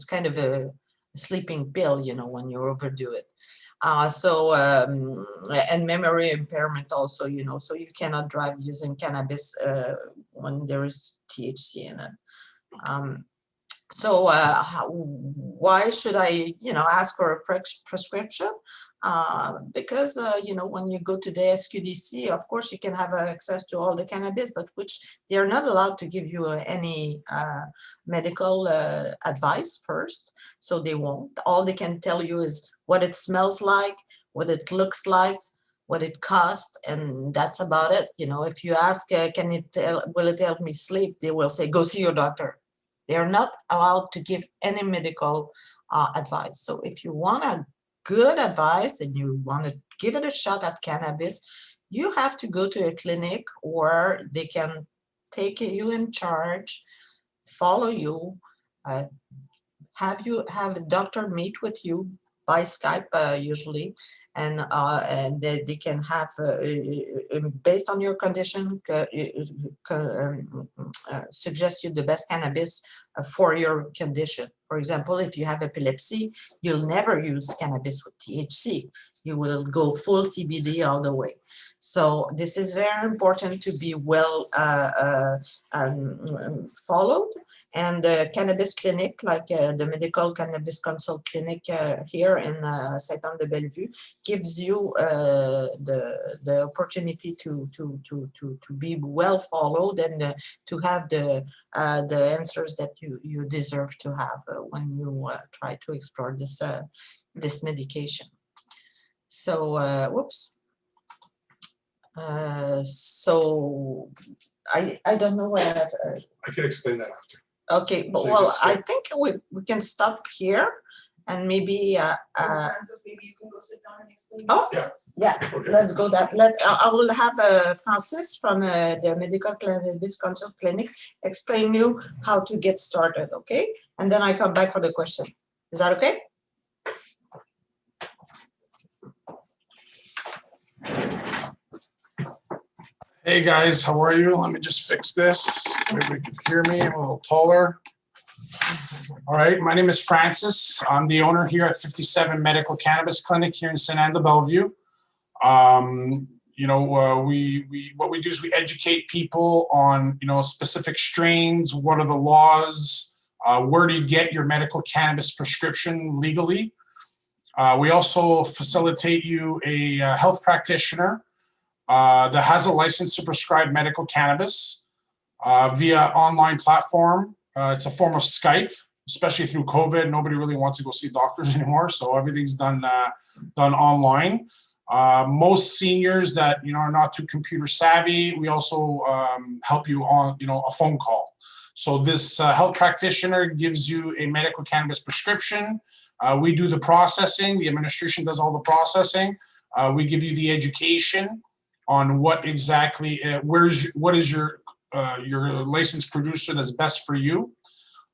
kind of a sleeping pill, when you overdo it. And memory impairment also, so you cannot drive using cannabis when there is THC in it. So why should I, ask for a prescription? Because, when you go to the Sqdc, of course, you can have access to all the cannabis, but which they are not allowed to give you any medical advice first. So they won't. All they can tell you is what it smells like, what it looks like, what it costs, and that's about it. If you ask, will it help me sleep? They will say, go see your doctor. They're not allowed to give any medical advice. So if you want a good advice and you want to give it a shot at cannabis, you have to go to a clinic where they can take you in charge, follow you, have a doctor meet with you by Skype usually, and they can have, based on your condition, suggest you the best cannabis for your condition. For example, if you have epilepsy, you'll never use cannabis with THC. You will go full CBD all the way. So this is very important to be well followed. And the cannabis clinic, like the medical cannabis consult clinic here in Saint-Anne-de-Bellevue, gives you the opportunity to be well followed and to have the answers that you deserve to have when you try to explore this medication. So, whoops. So I don't know where. I can explain that after. Okay, but So well, I think we can stop here and maybe. Francis, maybe you can go sit down and explain. Oh, this. yeah, Okay. let's go that. I will have Francis from the Medical Cannabis Consult Clinic explain you how to get started, okay? And then I come back for the question. Is that okay? Hey guys, how are you? Let me just fix this. Maybe you can hear me. I'm a little taller. All right, my name is Francis. I'm the owner here at 57 Medical Cannabis Clinic here in Saint-Anne-de-Bellevue. What we do is we educate people on, specific strains. What are the laws? Where do you get your medical cannabis prescription legally? We also facilitate you a health practitioner that has a license to prescribe medical cannabis via online platform. It's a form of Skype, especially through COVID. Nobody really wants to go see doctors anymore, so everything's done online. Most seniors that are not too computer savvy, we also help you on a phone call. So this health practitioner gives you a medical cannabis prescription. We do the processing. The administration does all the processing. We give you the education on what exactly what is your licensed producer that's best for you,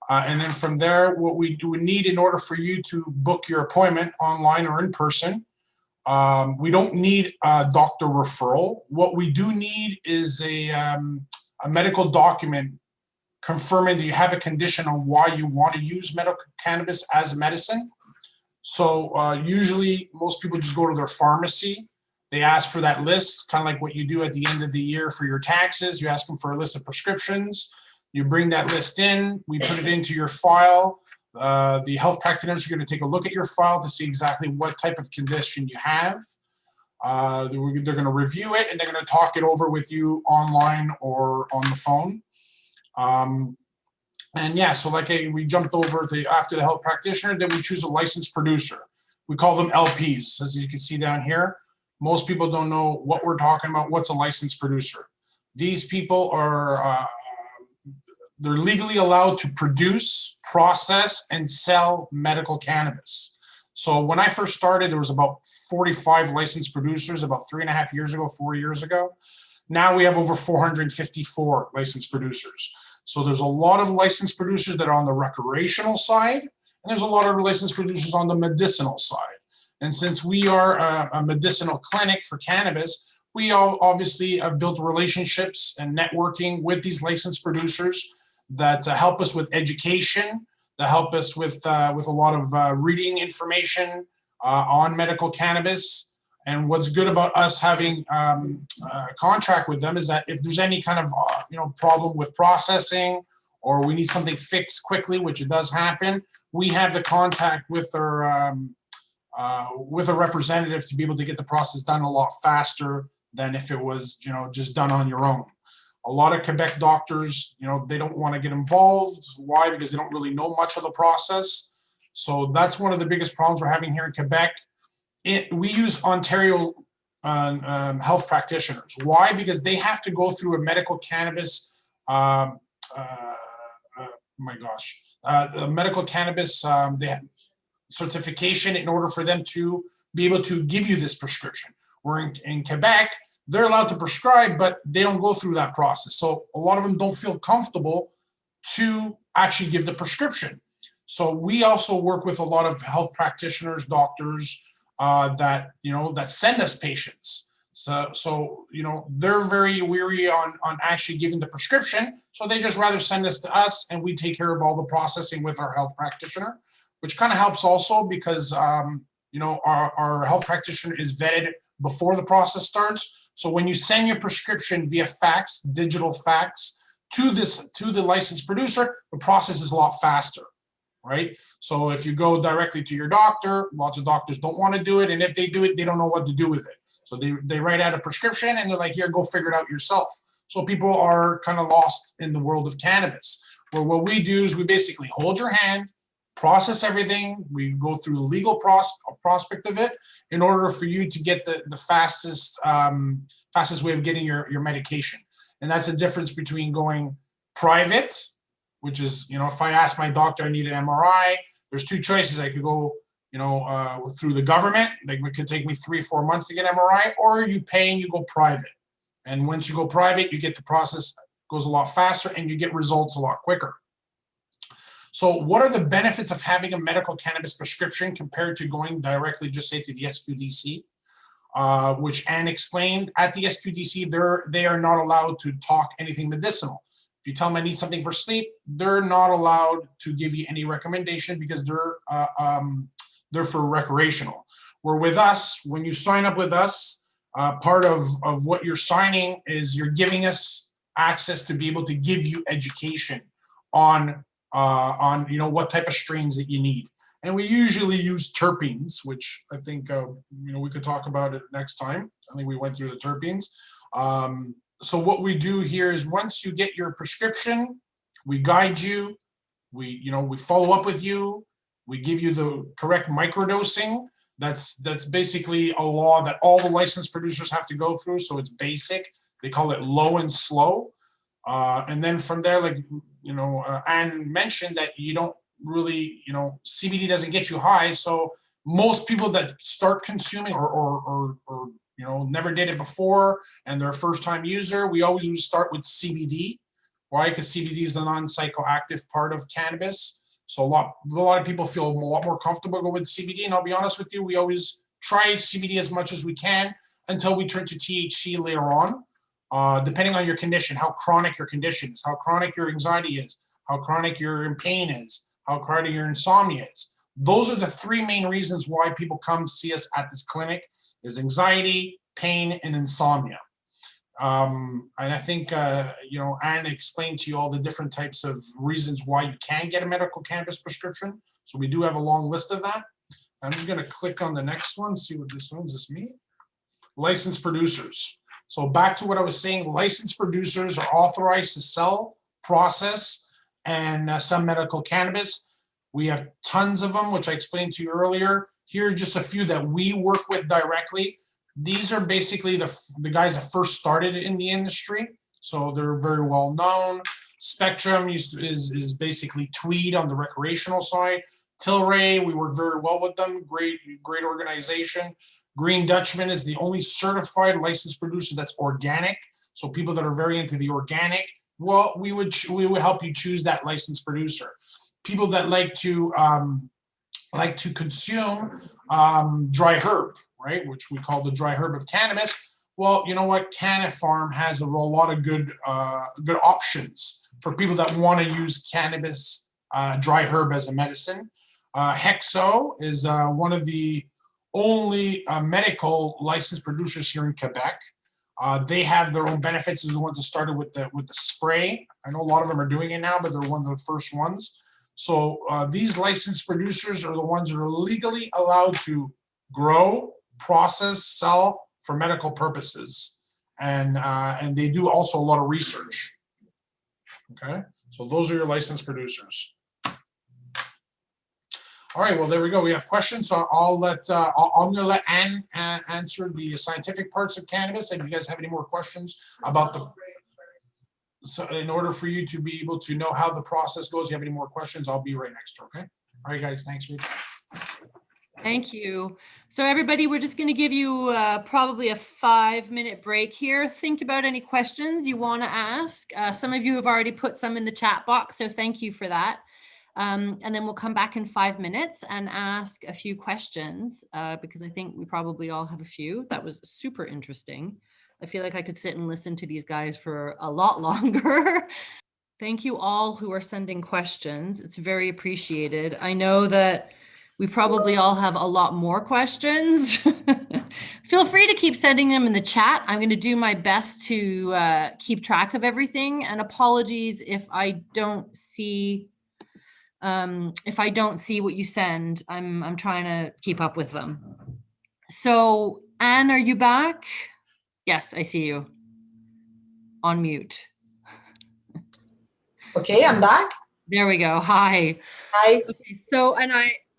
and then from there, what we need in order for you to book your appointment online or in person. We don't need a doctor referral. What we do need is a medical document confirming that you have a condition on why you want to use medical cannabis as a medicine. So usually most people just go to their pharmacy. They ask for that list, kind of like what you do at the end of the year for your taxes. You ask them for a list of prescriptions. You bring that list in. We put it into your file. The health practitioners are going to take a look at your file to see exactly what type of condition you have. They're going to review it, and they're going to talk it over with you online or on the phone. And yeah, so like we jumped over to after the health practitioner, then we choose a licensed producer. We call them LPs, as you can see down here. Most people don't know what we're talking about. What's a licensed producer? These people are they're legally allowed to produce, process, and sell medical cannabis. So when I first started, there was about 45 licensed producers about 3.5 years ago, 4 years ago. Now we have over 454 licensed producers. So there's a lot of licensed producers that are on the recreational side, and there's a lot of licensed producers on the medicinal side. And since we are a medicinal clinic for cannabis, we all obviously have built relationships and networking with these licensed producers that help us with education, that help us with a lot of reading information on medical cannabis. And what's good about us having a contract with them is that if there's any kind of problem with processing, or we need something fixed quickly, which it does happen, we have the contact with a representative to be able to get the process done a lot faster than if it was just done on your own. A lot of Quebec doctors, they don't want to get involved. Why? Because they don't really know much of the process. So that's one of the biggest problems we're having here in Quebec. We use Ontario health practitioners. Why? Because they have to go through a medical cannabis, a medical cannabis they have certification in order for them to be able to give you this prescription. Where in Quebec, they're allowed to prescribe, but they don't go through that process. So a lot of them don't feel comfortable to actually give the prescription. So we also work with a lot of health practitioners, doctors that send us patients. So they're very weary on actually giving the prescription. So they just rather send us to us, and we take care of all the processing with our health practitioner, which kind of helps also because our health practitioner is vetted before the process starts. So when you send your prescription via fax, digital fax, to the licensed producer, the process is a lot faster, right? So if you go directly to your doctor, lots of doctors don't want to do it, and if they do it, they don't know what to do with it. So they write out a prescription, and they're like, here, go figure it out yourself. So people are kind of lost in the world of cannabis, where what we do is we basically hold your hand, process everything. We go through the legal prospect of it in order for you to get the fastest way of getting your medication. And that's the difference between going private, which is, if I ask my doctor I need an MRI, there's two choices. I could go, through the government, like it could take me 3-4 months to get MRI, or you pay and you go private. And once you go private, you get the process goes a lot faster and you get results a lot quicker. So what are the benefits of having a medical cannabis prescription compared to going directly, just say, to the Sqdc, which Anne explained. At the Sqdc, they are not allowed to talk anything medicinal. If you tell them I need something for sleep, they're not allowed to give you any recommendation because they're for recreational. Where with us, when you sign up with us, part of what you're signing is you're giving us access to be able to give you education on what type of strains that you need. And we usually use terpenes, which I think we could talk about it next time. I think we went through the terpenes. So what we do here is once you get your prescription, we guide you, we follow up with you, we give you the correct microdosing. That's basically a law that all the licensed producers have to go through. So it's basic. They call it low and slow. And then from there, Anne mentioned that you don't really, CBD doesn't get you high. So most people that start consuming or never did it before and they're a first time user, we always would start with CBD. Why? Because CBD is the non-psychoactive part of cannabis. So a lot of people feel a lot more comfortable going with CBD. And I'll be honest with you, we always try CBD as much as we can until we turn to THC later on. Depending on your condition, how chronic your condition is, how chronic your anxiety is, how chronic your pain is, how chronic your insomnia is. Those are the three main reasons why people come see us at this clinic: is anxiety, pain, and insomnia. And I think, Anne explained to you all the different types of reasons why you can get a medical cannabis prescription. So we do have a long list of that. I'm just going to click on the next one, see what this one's. Is this me? Licensed producers. So back to what I was saying, licensed producers are authorized to sell, process, and sell medical cannabis. We have tons of them, which I explained to you earlier. Here are just a few that we work with directly. These are basically the guys that first started in the industry. So they're very well known. Spectrum is basically Tweed on the recreational side. Tilray, we work very well with them. Great organization. Green Dutchman is the only certified licensed producer that's organic. So people that are very into the organic, well, we would help you choose that licensed producer. People that like to consume dry herb, right, which we call the dry herb of cannabis. Well, you know what? Cannafarm has a lot of good options for people that want to use cannabis dry herb as a medicine. Hexo is one of the only medical licensed producers here in Quebec. They have their own benefits. As the ones that started with the spray. I know a lot of them are doing it now, but they're one of the first ones. So these licensed producers are the ones that are legally allowed to grow, process, sell for medical purposes, and they do also a lot of research. Okay, so those are your licensed producers. All right, well, there we go. We have questions. So I'm going to let Anne answer the scientific parts of cannabis. If you guys have any more questions about so in order for you to be able to know how the process goes, you have any more questions, I'll be right next to her, okay? All right, guys, thanks for your time. Thank you. So everybody, we're just going to give you probably a 5-minute break here. Think about any questions you want to ask. Some of you have already put some in the chat box, so thank you for that. And then we'll come back in 5 minutes and ask a few questions because I think we probably all have a few. That was super interesting. I feel like I could sit and listen to these guys for a lot longer. Thank you all who are sending questions. It's very appreciated. I know that we probably all have a lot more questions. Feel free to keep sending them in the chat. I'm going to do my best to keep track of everything. And apologies if I don't see what you send. I'm trying to keep up with them. So Anne, are you back? Yes, I see you on mute. Okay, I'm back. There we go. Hi. Hi. Okay, so, and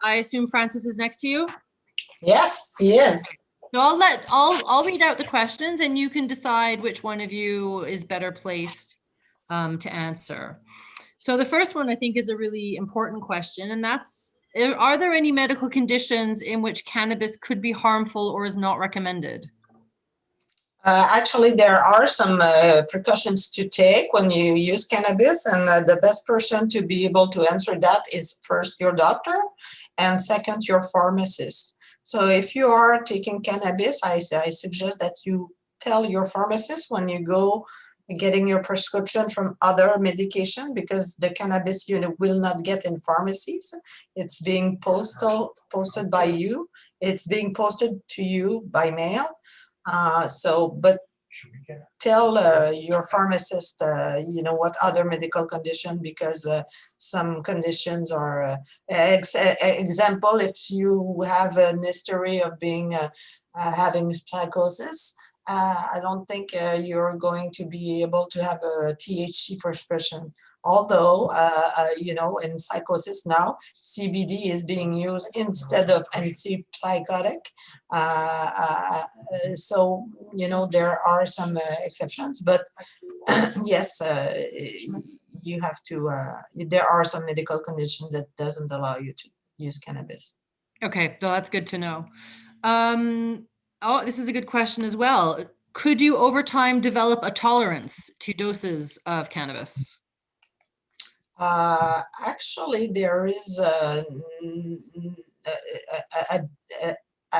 I assume Francis is next to you? Yes, he is. So I'll read out the questions and you can decide which one of you is better placed to answer. So the first one I think is a really important question, and that's, are there any medical conditions in which cannabis could be harmful or is not recommended? Actually, there are some precautions to take when you use cannabis, and the best person to be able to answer that is first your doctor, and second your pharmacist. So if you are taking cannabis, I suggest that you tell your pharmacist when you go getting your prescription from other medication, because the cannabis you will not get in pharmacies. It's being posted by you. It's being posted to you by mail. But tell your pharmacist, what other medical condition, because some conditions are, example, if you have an history of being having psychosis, I don't think you're going to be able to have a THC prescription. Although, in psychosis now, CBD is being used instead of antipsychotic. So, there are some exceptions, but yes, you have to, there are some medical conditions that doesn't allow you to use cannabis. Okay, well, that's good to know. Oh, this is a good question as well. Could you over time develop a tolerance to doses of cannabis? Actually, there is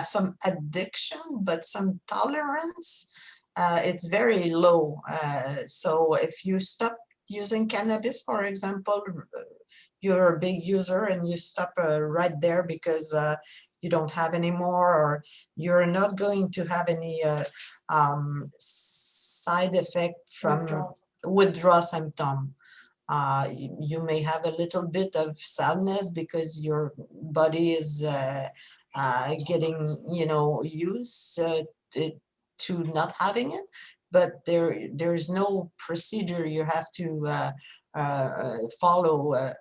some addiction, but some tolerance. It's very low. So if you stop using cannabis, for example, you're a big user and you stop right there because you don't have any more, or you're not going to have any side effect from withdrawal symptom. You may have a little bit of sadness because your body is getting, used to not having it, but there's no procedure you have to follow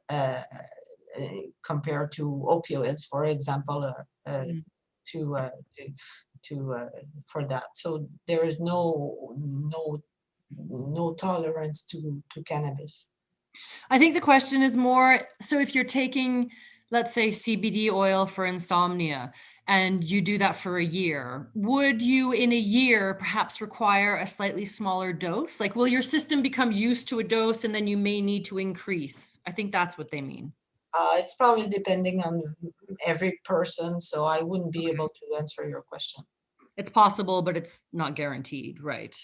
compared to opioids, for example, to for that. So there is no tolerance to cannabis. I think the question is more, so if you're taking, let's say, CBD oil for insomnia, and you do that for a year, would you in a year perhaps require a slightly smaller dose? Like, will your system become used to a dose and then you may need to increase? I think that's what they mean. It's probably depending on every person, so I wouldn't be able to answer your question. It's possible, but it's not guaranteed, right?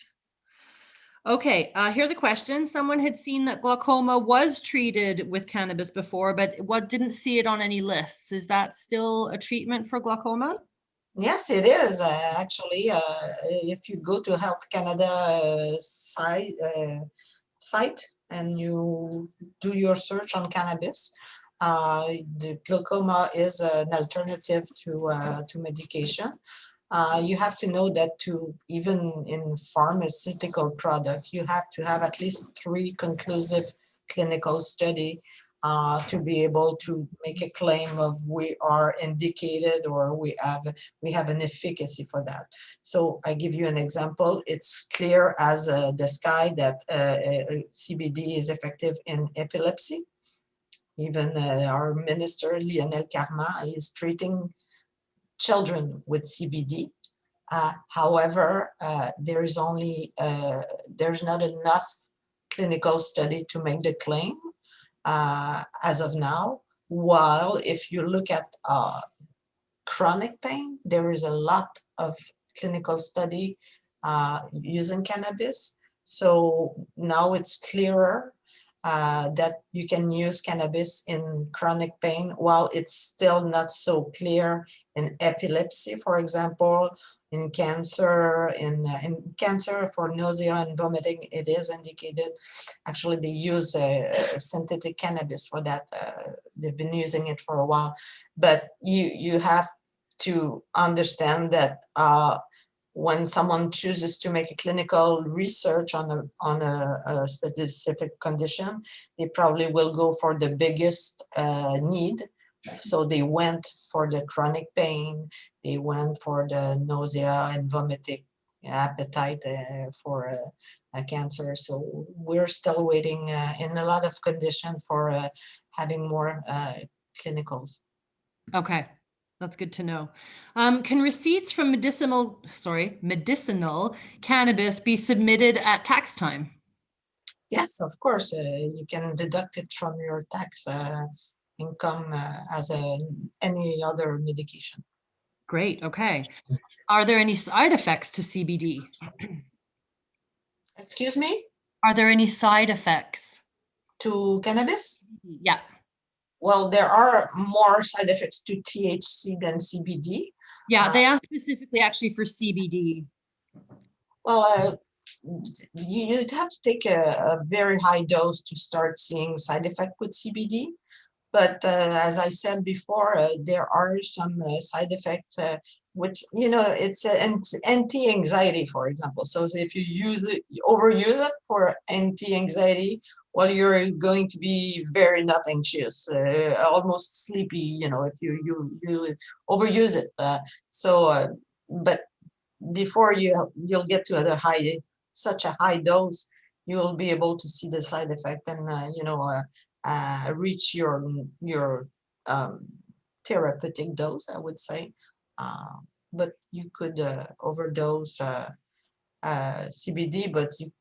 Okay, here's a question. Someone had seen that glaucoma was treated with cannabis before, but didn't see it on any lists. Is that still a treatment for glaucoma? Yes, it is. Actually, if you go to Health Canada site and you do your search on cannabis, the glaucoma is an alternative to medication. You have to know that even in pharmaceutical product, you have to have at least 3 conclusive clinical study to be able to make a claim of we are indicated or we have an efficacy for that. So I give you an example. It's clear as the sky that CBD is effective in epilepsy. Even our minister, Lionel Carma, is treating children with CBD. However, there's not enough clinical study to make the claim as of now. While if you look at chronic pain, there is a lot of clinical study using cannabis. So now it's clearer that you can use cannabis in chronic pain, while it's still not so clear in epilepsy, for example, in cancer, in cancer for nausea and vomiting, it is indicated. Actually, they use synthetic cannabis for that. They've been using it for a while, but you have to understand that when someone chooses to make a clinical research on a specific condition, they probably will go for the biggest need. So they went for the chronic pain, they went for the nausea and vomiting, appetite for a cancer. So we're still waiting in a lot of conditions for having more clinicals. Okay. That's good to know. Can receipts from medicinal cannabis be submitted at tax time? Yes, of course. You can deduct it from your tax income as any other medication. Great. Okay. Are there any side effects to CBD? Excuse me? Are there any side effects? To cannabis? Yeah. Well, there are more side effects to THC than CBD. Yeah, they asked specifically actually for CBD. Well, you'd have to take a very high dose to start seeing side effect with CBD. But as I said before, there are some side effects, which, it's anti-anxiety, for example. So if you overuse it for anti-anxiety, well, you're going to be very not anxious, almost sleepy, if you overuse it. But before you'll get to such a high dose, you'll be able to see the side effect and reach your therapeutic dose, I would say. But you could overdose CBD, but you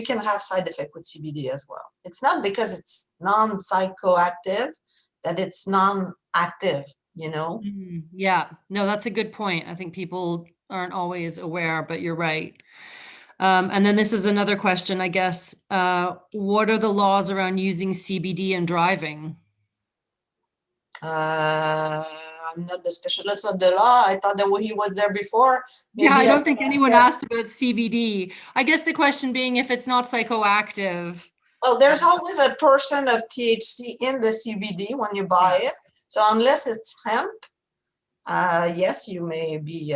can have side effect with CBD as well. It's not because it's non-psychoactive that it's non-active, Yeah, no, that's a good point. I think people aren't always aware, but you're right. And then this is another question, I guess. What are the laws around using CBD and driving? I'm not the specialist of the law. I thought that he was there before. Yeah, I Maybe don't think can anyone ask, asked about CBD. I guess the question being if it's not psychoactive. well, there's always a portion of THC in the CBD when you buy it. So unless it's hemp, yes, you may be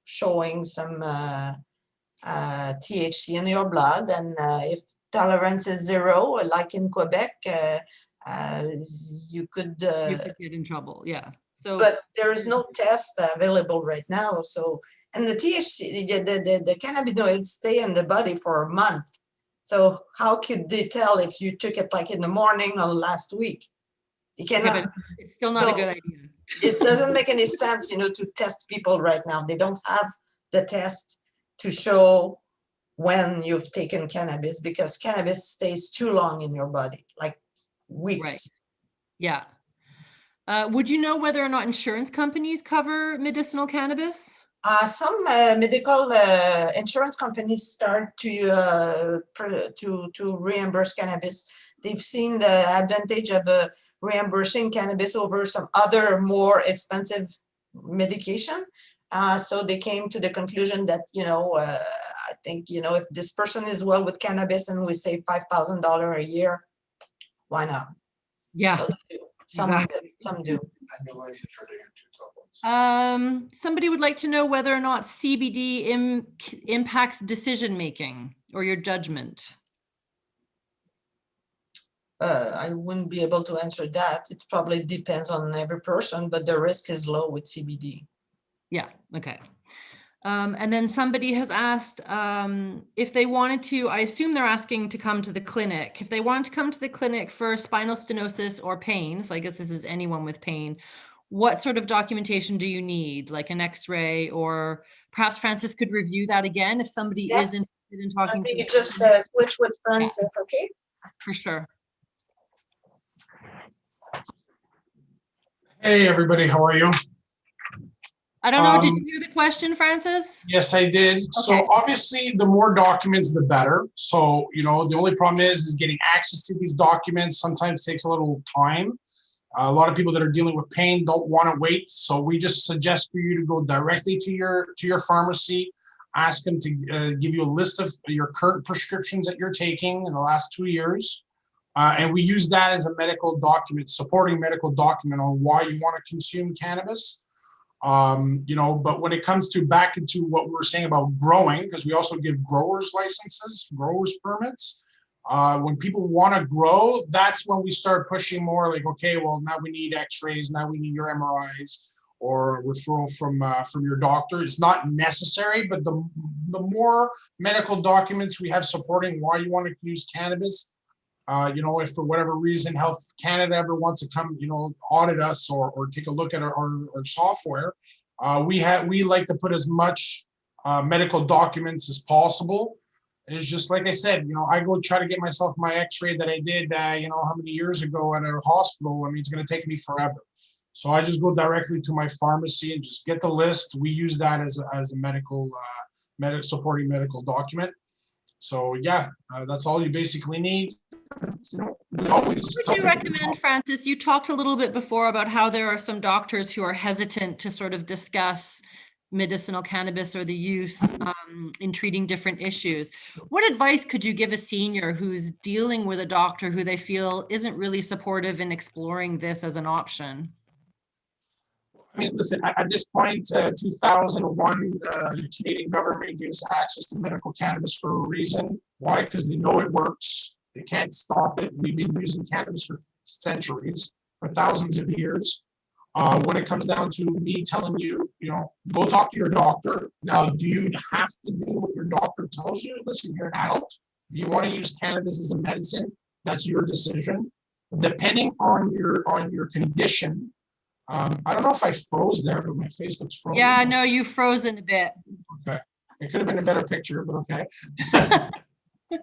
showing some THC in your blood. And if tolerance is 0, like in Quebec, you could You could get in trouble. Yeah. So, but there is no test available right now. So, and the THC, the cannabinoids stay in the body for a month. So how could they tell if you took it like in the morning or last week? You okay, cannot. but it's still not a So good idea. it doesn't make any sense, to test people right now. They don't have the test to show when you've taken cannabis, because cannabis stays too long in your body, like weeks. Right. Yeah. Would you know whether or not insurance companies cover medicinal cannabis? Some medical insurance companies start to reimburse cannabis. They've seen the advantage of reimbursing cannabis over some other more expensive medication. So they came to the conclusion that, I think, if this person is well with cannabis and we save $5,000 a year, why not? Yeah. So they do. Some do. Somebody would like to know whether or not CBD impacts decision making or your judgment. I wouldn't be able to answer that. It probably depends on every person, but the risk is low with CBD. Yeah. Okay. And then somebody has asked if they wanted to, I assume they're asking to come to the clinic. If they want to come to the clinic for spinal stenosis or pain, so I guess this is anyone with pain, what sort of documentation do you need? Like an x-ray, or perhaps Francis could review that again if somebody Yes. is interested in talking Let to me you. just switch with Francis, okay? For sure. Hey, everybody, how are you? I don't know, did you hear the question, Francis? Yes, I did. Okay. So obviously, the more documents, the better. So, the only problem is getting access to these documents sometimes takes a little time. A lot of people that are dealing with pain don't want to wait. So we just suggest for you to go directly to your pharmacy, ask them to give you a list of your current prescriptions that you're taking in the last 2 years. And we use that as a medical document, supporting medical document on why you want to consume cannabis. But when it comes to back into what we were saying about growing, because we also give growers licenses, growers permits. When people want to grow, that's when we start pushing more like, okay, well, now we need x-rays, now we need your MRIs or referral from your doctor. It's not necessary, but the more medical documents we have supporting why you want to use cannabis, if for whatever reason Health Canada ever wants to come, audit us or take a look at our software, we like to put as much medical documents as possible. It's just like I said, I go try to get myself my x-ray that I did, how many years ago at a hospital. I mean, it's going to take me forever. So I just go directly to my pharmacy and just get the list. We use that as a medical, supporting medical document. So yeah, that's all you basically need. What would you recommend, Francis? You talked a little bit before about how there are some doctors who are hesitant to sort of discuss medicinal cannabis or the use in treating different issues. What advice could you give a senior who's dealing with a doctor who they feel isn't really supportive in exploring this as an option? I mean, listen, at this point, 2001, the Canadian government gives access to medical cannabis for a reason. Why? Because they know it works. They can't stop it. We've been using cannabis for centuries, for thousands of years. When it comes down to me telling you, go talk to your doctor. Now, do you have to do what your doctor tells you? Listen, you're an adult. If you want to use cannabis as a medicine, that's your decision. Depending on your condition, I don't know if I froze there, but my face looks frozen. Yeah, no, you've frozen a bit. Okay. It could have been a better picture, but okay. Your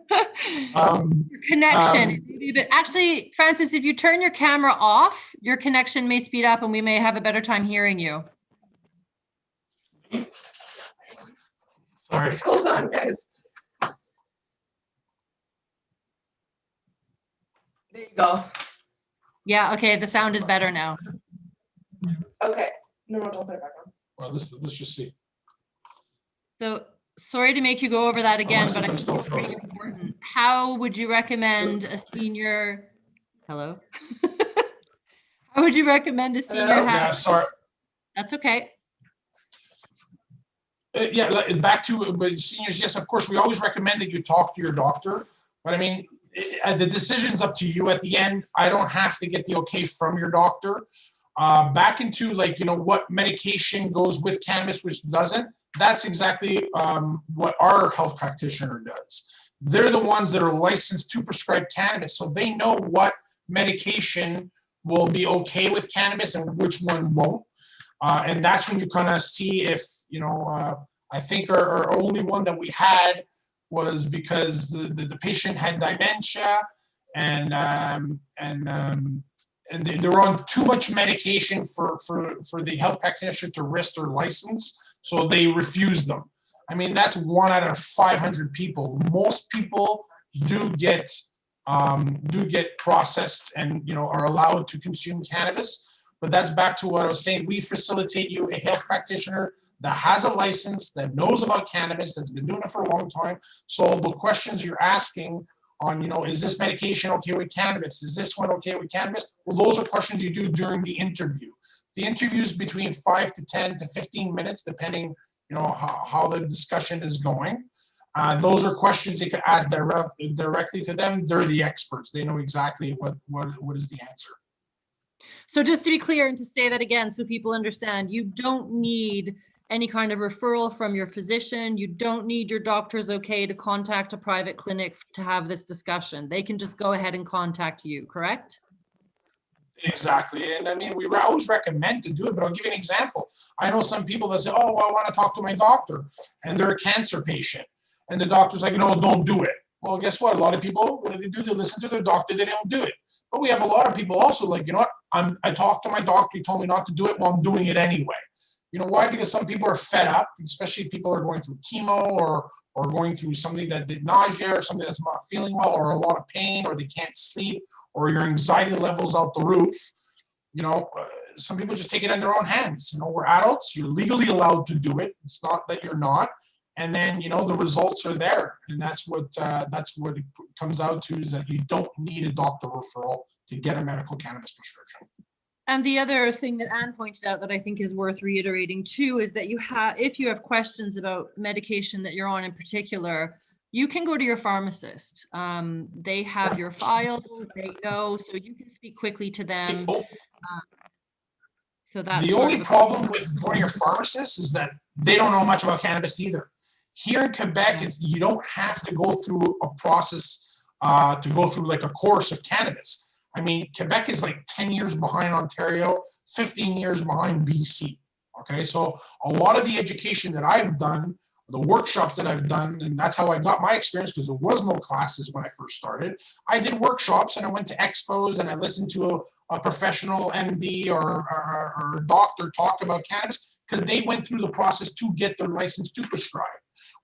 connection, but actually, Francis, if you turn your camera off, your connection may speed up and we may have a better time hearing you. Sorry. Hold on, guys. There you go. Yeah, okay, the sound is better now. Okay. No, don't put it back on. Well, let's just see. So sorry to make you go over that again, Unless but I if I'm think still it's pretty frozen. important. How would you recommend a senior, hello? How would you recommend a senior Hello? Yeah, have, sorry. that's okay. Yeah, back to but seniors. Yes, of course, we always recommend that you talk to your doctor. But I mean, the decision's up to you at the end. I don't have to get the okay from your doctor. Back into like, you know, what medication goes with cannabis, which doesn't. That's exactly what our health practitioner does. They're the ones that are licensed to prescribe cannabis, so they know what medication will be okay with cannabis and which one won't. And that's when you kind of see if, you know, I think our only one that we had was because the patient had dementia and they were on too much medication for the health practitioner to risk their license, so they refused them. I mean, that's 1 out of 500 people. Most people do get processed and, you know, are allowed to consume cannabis. But that's back to what I was saying. We facilitate you a health practitioner that has a license, that knows about cannabis, that's been doing it for a long time. So the questions you're asking on, you know, is this medication okay with cannabis? Is this one okay with cannabis? Well, those are questions you do during the interview. The interview is between 5 to 10 to 15 minutes, depending, you know, how the discussion is going. Those are questions you could ask directly to them. They're the experts. They know exactly what is the answer. So just to be clear and to say that again, so people understand, you don't need any kind of referral from your physician. You don't need your doctor's okay to contact a private clinic to have this discussion. They can just go ahead and contact you, correct? Exactly. And I mean, we always recommend to do it, but I'll give you an example. I know some people that say, oh, well, I want to talk to my doctor, and they're a cancer patient. And the doctor's like, no, don't do it. Well, guess what? A lot of people, what do? They listen to their doctor, they don't do it. But we have a lot of people also like, you know what? I talked to my doctor, he told me not to do it, well, I'm doing it anyway. You know why? Because some people are fed up, especially if people are going through chemo or going through something that did nausea or something that's not feeling well or a lot of pain or they can't sleep or your anxiety levels out the roof. You know, some people just take it in their own hands. You know, we're adults, you're legally allowed to do it. It's not that you're not. And then, you know, the results are there. And that's what it comes out to, is that you don't need a doctor referral to get a medical cannabis prescription. And the other thing that Anne pointed out that I think is worth reiterating too is that if you have questions about medication that you're on in particular, you can go to your pharmacist. They have your file, they know, so you can speak quickly to them. So that's the only problem with going to your pharmacist is that they don't know much about cannabis either. Here in Quebec, you don't have to go through a process to go through like a course of cannabis. I mean, Quebec is like 10 years behind Ontario, 15 years behind BC. Okay, so a lot of the education that I've done, the workshops that I've done, and that's how I got my experience, because there was no classes when I first started. I did workshops and I went to expos and I listened to a professional MD or a doctor talk about cannabis, because they went through the process to get their license to prescribe.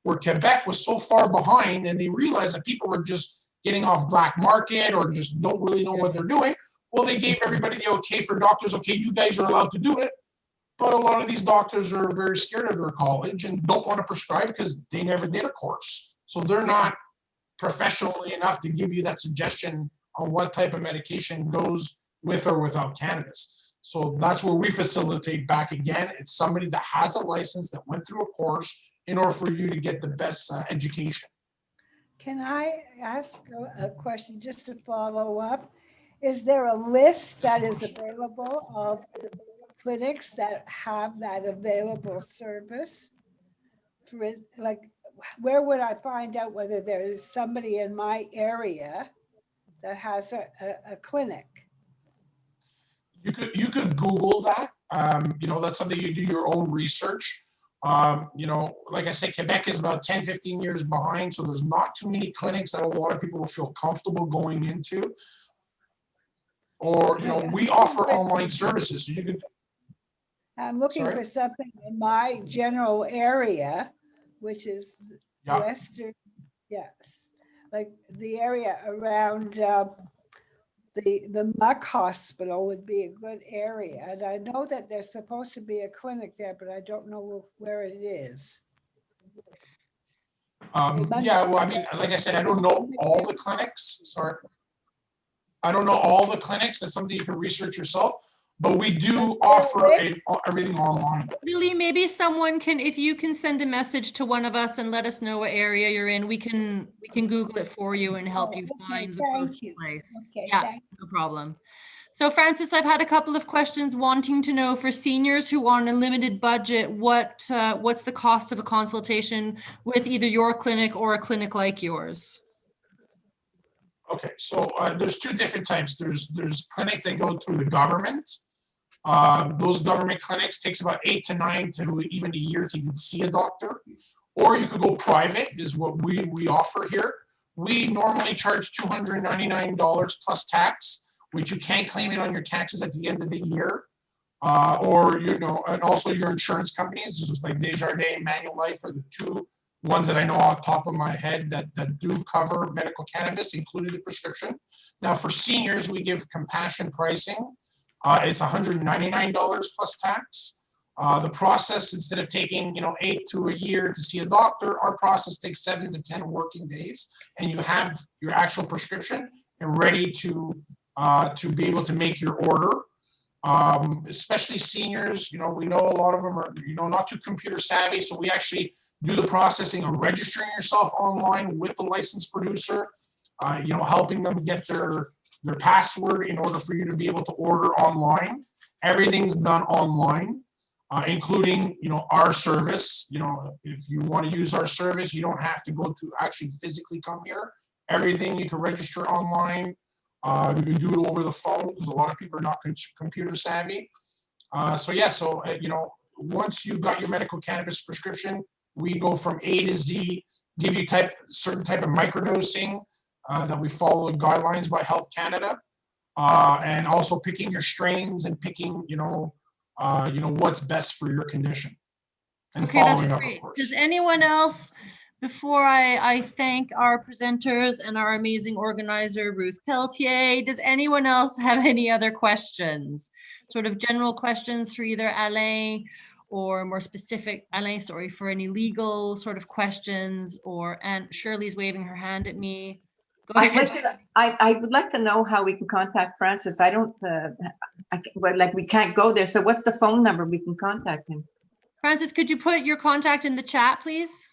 Where Quebec was so far behind and they realized that people were just getting off black market or just don't really know what they're doing. Well, they gave everybody the okay for doctors. Okay, you guys are allowed to do it. But a lot of these doctors are very scared of their college and don't want to prescribe because they never did a course. So they're not professionally enough to give you that suggestion on what type of medication goes with or without cannabis. So that's where we facilitate back again. It's somebody that has a license that went through a course in order for you to get the best education. Can I ask a question just to follow up? Is there a list that is available of the clinics that have that available service? For it, like, where would I find out whether there is somebody in my area that has a clinic? You could Google that. You know, that's something you do your own research. You know, like I said, Quebec is about 10, 15 years behind. So there's not too many clinics that a lot of people will feel comfortable going into. Or, you know, we offer online services. So you can. I'm looking for something in my general area, which is Western, yes, like the area around the Muck Hospital would be a good area. And I know that there's supposed to be a clinic there, but I don't know where it is. Yeah, well, I mean, like I said, I don't know all the clinics. Sorry. I don't know all the clinics. That's something you can research yourself. But we do offer everything online. Really, maybe someone can, if you can send a message to one of us and let us know what area you're in, we can Google it for you and help you find the closest place. Okay, Yeah, no problem. So Francis, I've had a couple of questions wanting to know for seniors who are on a limited budget, what's the cost of a consultation with either your clinic or a clinic like yours? Okay, so there's two different types. There's clinics that go through the government. Those government clinics takes about 8 to 9 to even a year to even see a doctor. Or you could go private, is what we offer here. We normally charge $299 plus tax, which you can't claim it on your taxes at the end of the year. Or, and also your insurance companies, just like Desjardins, Manulife are the two ones that I know off the top of my head that do cover medical cannabis, including the prescription. Now for seniors, we give compassion pricing. It's $199 plus tax. The process, instead of taking 8 to a year to see a doctor, our process takes 7 to 10 working days, and you have your actual prescription and ready to be able to make your order. Especially seniors, we know a lot of them are not too computer savvy, so we actually do the processing of registering yourself online with the licensed producer, helping them get their password in order for you to be able to order online. Everything's done online, including our service. If you want to use our service, you don't have to go to actually physically come here. Everything you can register online. You can do it over the phone because a lot of people are not computer savvy. Once you've got your medical cannabis prescription, we go from A to Z, give you certain type of microdosing that we follow the guidelines by Health Canada, and also picking your strains and picking what's best for your condition, and following up, of course. Does anyone else, before I thank our presenters and our amazing organizer, Ruth Pelletier, does anyone else have any other questions? Sort of general questions for either Alain or more specific, Alain, sorry, for any legal sort of questions, or Aunt Shirley's waving her hand at me. Go ahead. I would like to know how we can contact Francis. I don't, we can't go there. So what's the phone number we can contact him? Francis, could you put your contact in the chat, please?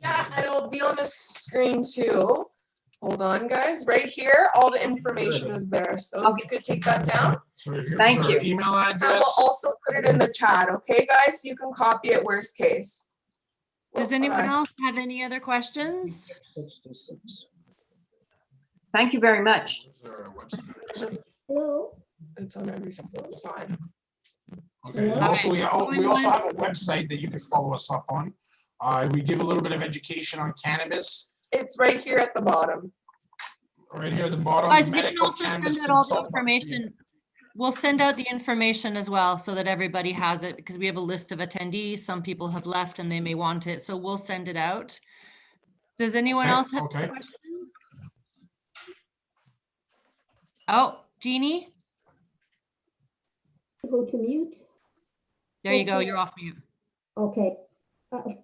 Yeah, and it'll be on the screen too. Hold on, guys. Right here, all the information is there. So if you could take that down. Thank you. Email And address. we'll also put it in the chat, okay, guys? You can copy it worst case. Does anyone else have any other questions? Thank you very much. It's on every single side. Okay. And also, we also have a website that you can follow us up on. We give a little bit of education on cannabis. It's right here at the bottom. Right here at the bottom. Guys, we can also send out all the information. We'll send out the information as well so that everybody has it, because we have a list of attendees. Some people have left and they may want it, so we'll send it out. Does anyone else have questions? Oh, Jeannie? Go to mute. There you go, you're off mute. Okay.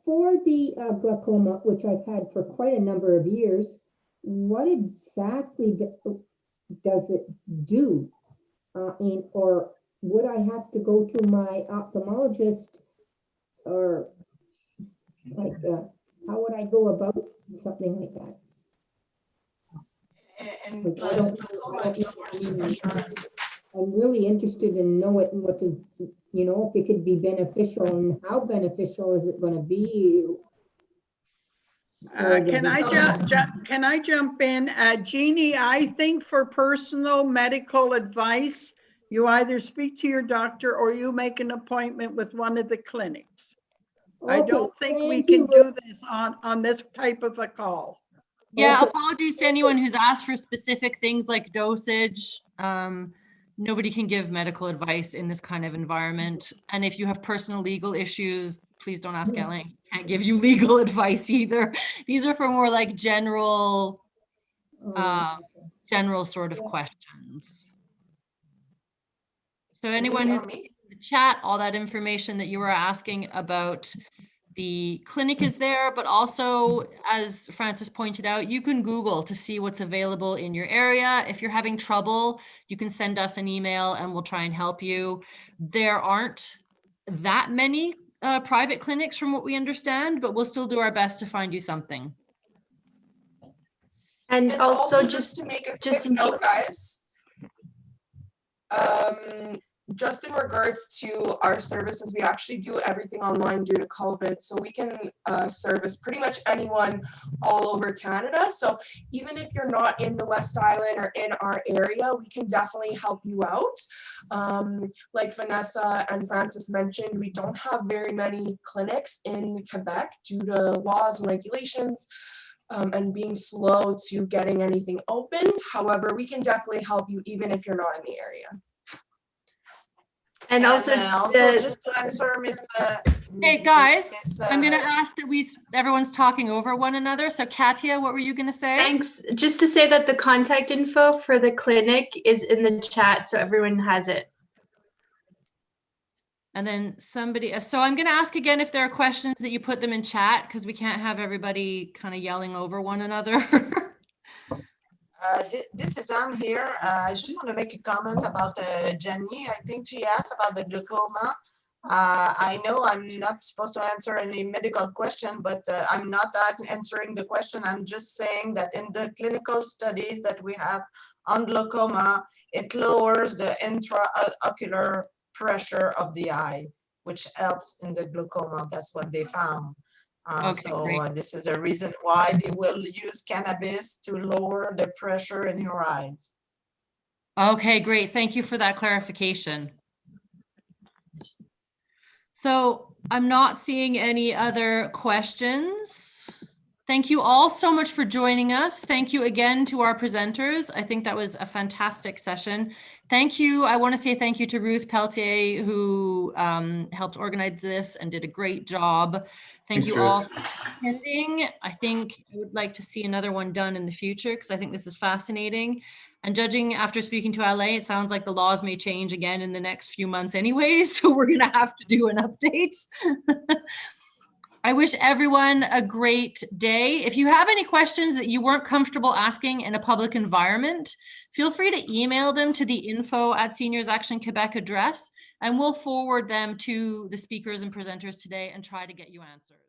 For the glaucoma, which I've had for quite a number of years, what exactly does it do? Or would I have to go to my ophthalmologist, or like how would I go about something like that? I'm really interested in knowing what to, if it could be beneficial, and how beneficial is it going to be? Can I jump in? Jeannie, I think for personal medical advice, you either speak to your doctor or you make an appointment with one of the clinics. Okay, I don't think we can do this on this type of a call. Yeah, apologies to anyone who's asked for specific things like dosage. Nobody can give medical advice in this kind of environment. And if you have personal legal issues, please don't ask Alain. Can't give you legal advice either. These are for more like general general sort of questions. So Can you anyone hear who's me? in the chat, all that information that you were asking about the clinic is there, but also, as Francis pointed out, you can Google to see what's available in your area. If you're having trouble, you can send us an email and we'll try and help you. There aren't that many private clinics from what we understand, but we'll still do our best to find you something. And also just to make a just quick in note, guys, just in regards to our services, we actually do everything online due to COVID, so we can service pretty much anyone all over Canada. So even if you're not in the West Island or in our area, we can definitely help you out. Like Vanessa and Francis mentioned, we don't have very many clinics in Quebec due to laws and regulations. And being slow to getting anything opened. However, we can definitely help you even if you're not in the area. And also just to answer Miss. Hey guys, I'm going to ask that everyone's talking over one another. So Katia, what were you going to say? Thanks. Just to say that the contact info for the clinic is in the chat, so everyone has it. And then somebody, so I'm going to ask again if there are questions that you put them in chat, because we can't have everybody kind of yelling over one another. This is on here. I just want to make a comment about Jenny. I think she asked about the glaucoma. I know I'm not supposed to answer any medical question, but I'm not answering the question. I'm just saying that in the clinical studies that we have on glaucoma, it lowers the intraocular pressure of the eye, which helps in the glaucoma. That's what they found. This is the reason why they will use cannabis to lower the pressure in your eyes. Okay, great. Thank you for that clarification. So I'm not seeing any other questions. Thank you all so much for joining us. Thank you again to our presenters. I think that was a fantastic session. Thank you. I want to say thank you to Ruth Pelletier, who helped organize this and did a great job. Thanks, you all for attending. I think I would like to see another one done in the future because I think this is fascinating. And judging after speaking to Alain, it sounds like the laws may change again in the next few months anyway, so we're going to have to do an update. I wish everyone a great day. If you have any questions that you weren't comfortable asking in a public environment, feel free to email them to the info@Seniors Action Quebec address, and we'll forward them to the speakers and presenters today and try to get you answers.